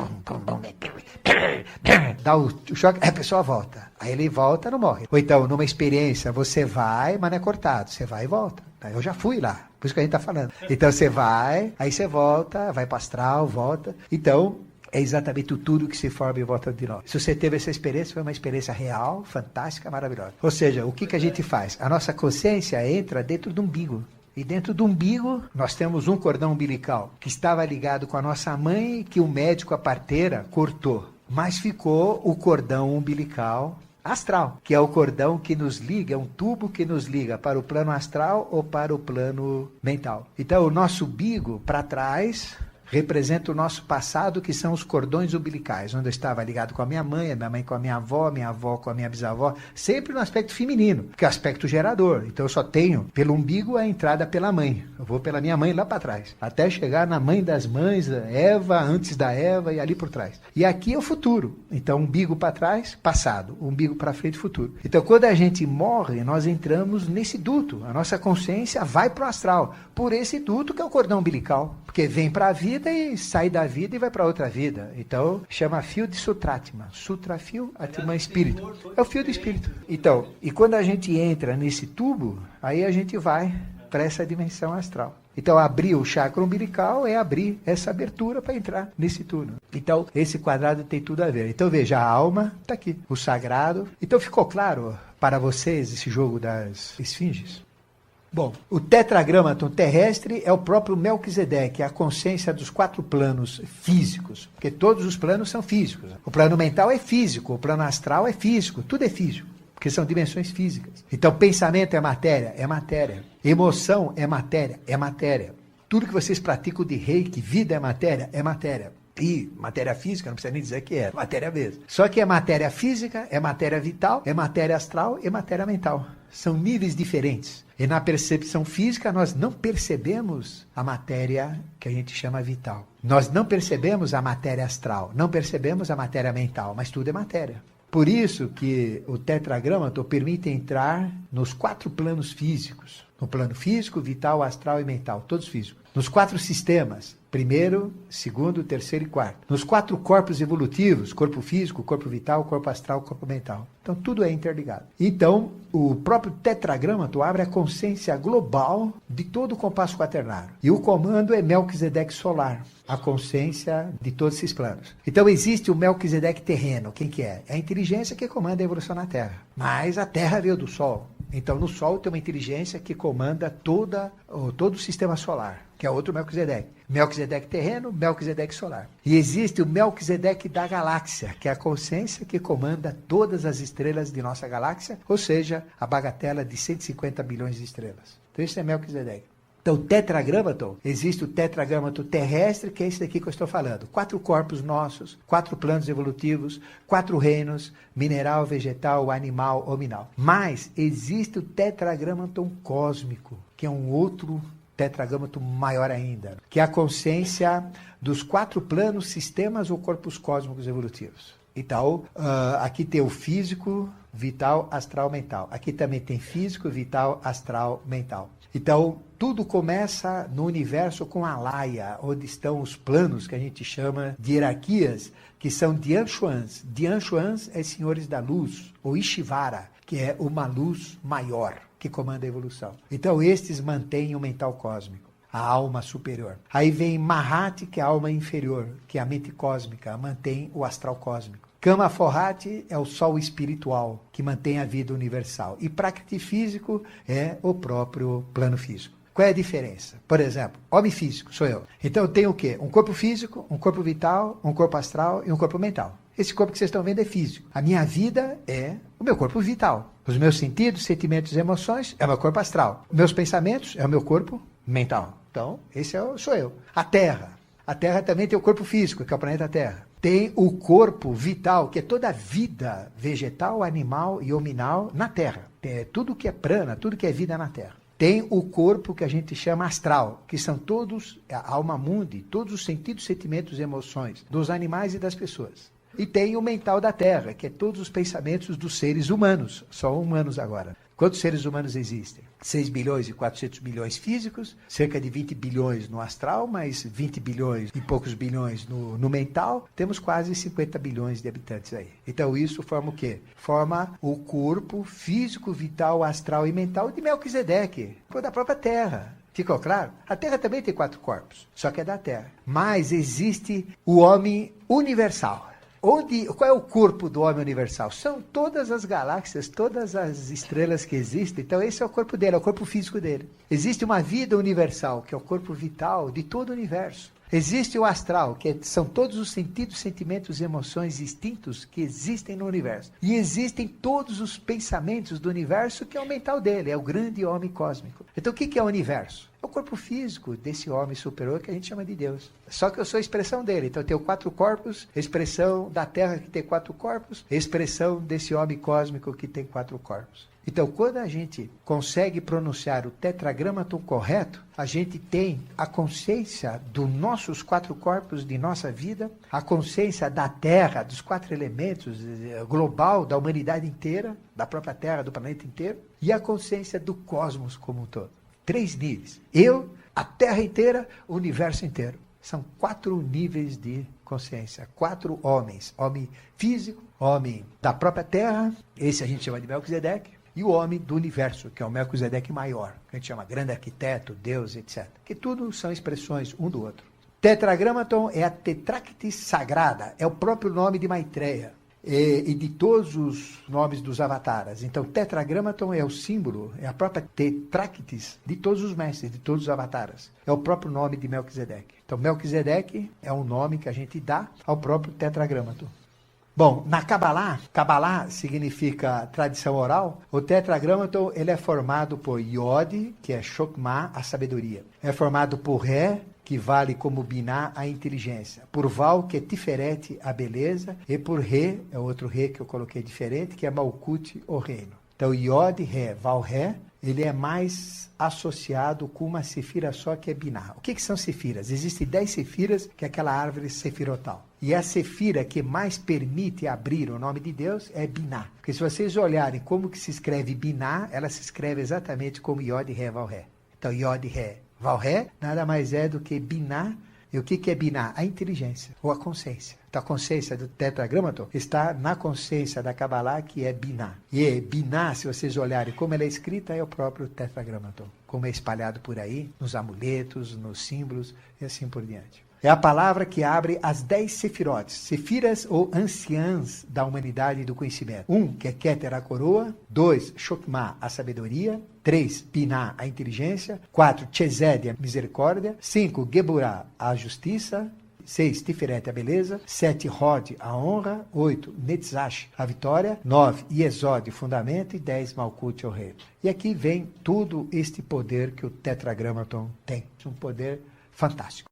Dá o choque, a pessoa volta. Aí ele volta, não morre. Ou então, numa experiência, você vai, mas não é cortado. Você vai e volta. Eu já fui lá. Por isso que a gente está falando. Então você vai, aí você volta, vai para o astral, volta. Então, é exatamente o tudo que se forma em volta de nós. Se você teve essa experiência, foi uma experiência real, fantástica, maravilhosa. Ou seja, o que a gente faz? A nossa consciência entra dentro do umbigo. E dentro do umbigo, nós temos um cordão umbilical que estava ligado com a nossa mãe, que o médico, a parteira, cortou. Mas ficou o cordão umbilical astral, que é o cordão que nos liga, é um tubo que nos liga para o plano astral ou para o plano mental. Então, o nosso umbigo, para trás, representa o nosso passado, que são os cordões umbilicais, onde eu estava ligado com a minha mãe com a minha avó com a minha bisavó, sempre no aspecto feminino, que é o aspecto gerador. Então eu só tenho, pelo umbigo, a entrada pela mãe. Eu vou pela minha mãe lá para trás, até chegar na mãe das mães, Eva, antes da Eva e ali por trás. E aqui é o futuro. Então, umbigo para trás, passado. Umbigo para frente, futuro. Então, quando a gente morre, nós entramos nesse duto. A nossa consciência vai para o astral, por esse duto que é o cordão umbilical. Porque vem para a vida e sai da vida e vai para outra vida. Então, chama fio de Sutratma. Sutrafio, Atman, espírito. É o fio do espírito. Então, e quando a gente entra nesse tubo, aí a gente vai para essa dimensão astral. Então, abrir o chakra umbilical é abrir essa abertura para entrar nesse túnel. Então, esse quadrado tem tudo a ver. Então, veja, a alma está aqui, o sagrado. Então, ficou claro para vocês esse jogo das esfinges? Bom, o tetragramaton terrestre é o próprio Melquisedeque, a consciência dos 4 planos físicos, porque todos os planos são físicos. O plano mental é físico, o plano astral é físico, tudo é físico, porque são dimensões físicas. Então, pensamento é matéria, é matéria. Emoção é matéria, é matéria. Tudo que vocês praticam de reiki, vida é matéria, é matéria. E matéria física, não precisa nem dizer que é, matéria mesmo. Só que é matéria física, é matéria vital, é matéria astral e matéria mental. São níveis diferentes. E na percepção física, nós não percebemos a matéria que a gente chama vital. Nós não percebemos a matéria astral, não percebemos a matéria mental, mas tudo é matéria. Por isso que o tetragramaton permite entrar nos 4 planos físicos. No plano físico, vital, astral e mental, todos físicos. Nos 4 sistemas, primeiro, segundo, terceiro e quarto. Nos 4 corpos evolutivos, corpo físico, corpo vital, corpo astral, corpo mental. Então, tudo é interligado. Então, o próprio tetragramaton abre a consciência global de todo o compasso quaternário. E o comando é Melquisedeque solar, a consciência de todos esses planos. Então, existe o Melquisedeque terreno. Quem que é? É a inteligência que comanda a evolução na Terra. Mas a Terra veio do Sol. Então, no Sol tem uma inteligência que comanda todo o sistema solar, que é outro Melquisedeque. Melquisedeque terreno, Melquisedeque solar. E existe o Melquisedeque da galáxia, que é a consciência que comanda todas as estrelas de nossa galáxia, ou seja, a bagatela de 150 bilhões de estrelas. Então, isso é Melquisedeque. Então, o tetragramaton, existe o tetragramaton terrestre, que é esse daqui que eu estou falando. 4 corpos nossos, 4 planos evolutivos, 4 reinos, mineral, vegetal, animal, hominal. Mas existe o tetragramaton cósmico, que é um outro tetragramaton maior ainda, que é a consciência dos 4 planos, sistemas ou corpos cósmicos evolutivos. Então, aqui tem o físico, vital, astral, mental. Aqui também tem físico, vital, astral, mental. Então, tudo começa no universo com a Laia, onde estão os planos que a gente chama de hierarquias, que são Dian-Xuans. Dian-Xuans é senhores da luz, ou Ishvara, que é uma luz maior que comanda a evolução. Então, estes mantêm o mental cósmico, a alma superior. Aí vem Mahati, que é a alma inferior, que é a mente cósmica, mantém o astral cósmico. Kama Forrati é o sol espiritual, que mantém a vida universal. E Prakriti físico é o próprio plano físico. Qual é a diferença? Por exemplo, homem físico, sou eu. Então eu tenho o quê? Um corpo físico, um corpo vital, um corpo astral e um corpo mental. Esse corpo que vocês estão vendo é físico. A minha vida é o meu corpo vital. Os meus sentidos, sentimentos e emoções é o meu corpo astral. Meus pensamentos é o meu corpo mental. Então, esse sou eu. A Terra. A Terra também tem o corpo físico, que é o planeta Terra. Tem o corpo vital, que é toda a vida vegetal, animal e hominal na Terra. É tudo que é prana, tudo que é vida na Terra. Tem o corpo que a gente chama astral, que são todos, a alma mundi, todos os sentidos, sentimentos e emoções dos animais e das pessoas. E tem o mental da Terra, que é todos os pensamentos dos seres humanos, só humanos agora. Quantos seres humanos existem? 6 bilhões e 400 milhões físicos, cerca de 20 bilhões no astral, mais 20 bilhões e poucos bilhões no mental. Temos quase 50 bilhões de habitantes aí. Então isso forma o quê? Forma o corpo físico, vital, astral e mental de Melquisedeque, da própria Terra. Ficou claro? A Terra também tem 4 corpos, só que é da Terra. Mas existe o homem universal. Qual é o corpo do homem universal? São todas as galáxias, todas as estrelas que existem. Então esse é o corpo dele, é o corpo físico dele. Existe uma vida universal, que é o corpo vital de todo o universo. Existe o astral, que são todos os sentidos, sentimentos, emoções e instintos que existem no universo. E existem todos os pensamentos do universo, que é o mental dele, é o grande homem cósmico. Então o que é o universo? É o corpo físico desse homem superior que a gente chama de Deus. Só que eu sou a expressão dele. Então eu tenho 4 corpos, expressão da Terra que tem 4 corpos, expressão desse homem cósmico que tem 4 corpos. Então, quando a gente consegue pronunciar o tetragramaton correto, a gente tem a consciência dos nossos 4 corpos de nossa vida, a consciência da Terra, dos 4 elementos global, da humanidade inteira, da própria Terra, do planeta inteiro, e a consciência do cosmos como um todo. 3 níveis. Eu, a Terra inteira, o universo inteiro. São 4 níveis de consciência. 4 homens. Homem físico, homem da própria Terra, esse a gente chama de Melquisedeque, e o homem do universo, que é o Melquisedeque maior, que a gente chama grande arquiteto, Deus, etc. Que tudo são expressões um do outro. Tetragramaton é a tetráctise sagrada, é o próprio nome de Maitreya e de todos os nomes dos avataras. Então, tetragramaton é o símbolo, é a própria tetráctise de todos os mestres, de todos os avataras. É o próprio nome de Melquisedeque. Então, Melquisedeque é um nome que a gente dá ao próprio tetragramaton. Bom, na Kabbalah significa tradição oral, o tetragramaton ele é formado por Yod, que é Chokmah, a sabedoria. É formado por Ré, que vale como Binah, a inteligência. Por Val, que é Tiferet, a beleza. E por Ré, é outro Ré que eu coloquei diferente, que é Malkut, o reino. Então, Yod, Ré, Val, Ré, ele é mais associado com uma sefira só, que é Binah. O que são sefiras? Existem 10 sefiras, que é aquela árvore sefirotal. E a sefira que mais permite abrir o nome de Deus é Binah. Porque se vocês olharem como que se escreve Binah, ela se escreve exatamente como Yod, Ré, Val, Ré. Então, Yod, Ré, Val, Ré, nada mais é do que Binah. E o que é Binah? A inteligência, ou a consciência. Então, a consciência do tetragramaton está na consciência da Kabbalah, que é Binah. E Binah, se vocês olharem como ela é escrita, é o próprio tetragramaton. Como é espalhado por aí, nos amuletos, nos símbolos e assim por diante. É a palavra que abre as 10 sefirotes, sefiras ou anciãs da humanidade e do conhecimento. 1, que é Keter, a coroa. 2, Chokmah, a sabedoria. 3, Binah, a inteligência. 4, Chesed, a misericórdia. 5, Geburah, a justiça. 6, Tiferet, a beleza. 7, Hod, a honra. 8, Netzash, a vitória. 9, Yesod, fundamento. E 10, Malkut, o rei. E aqui vem todo este poder que o Tetragramaton tem. Um poder fantástico.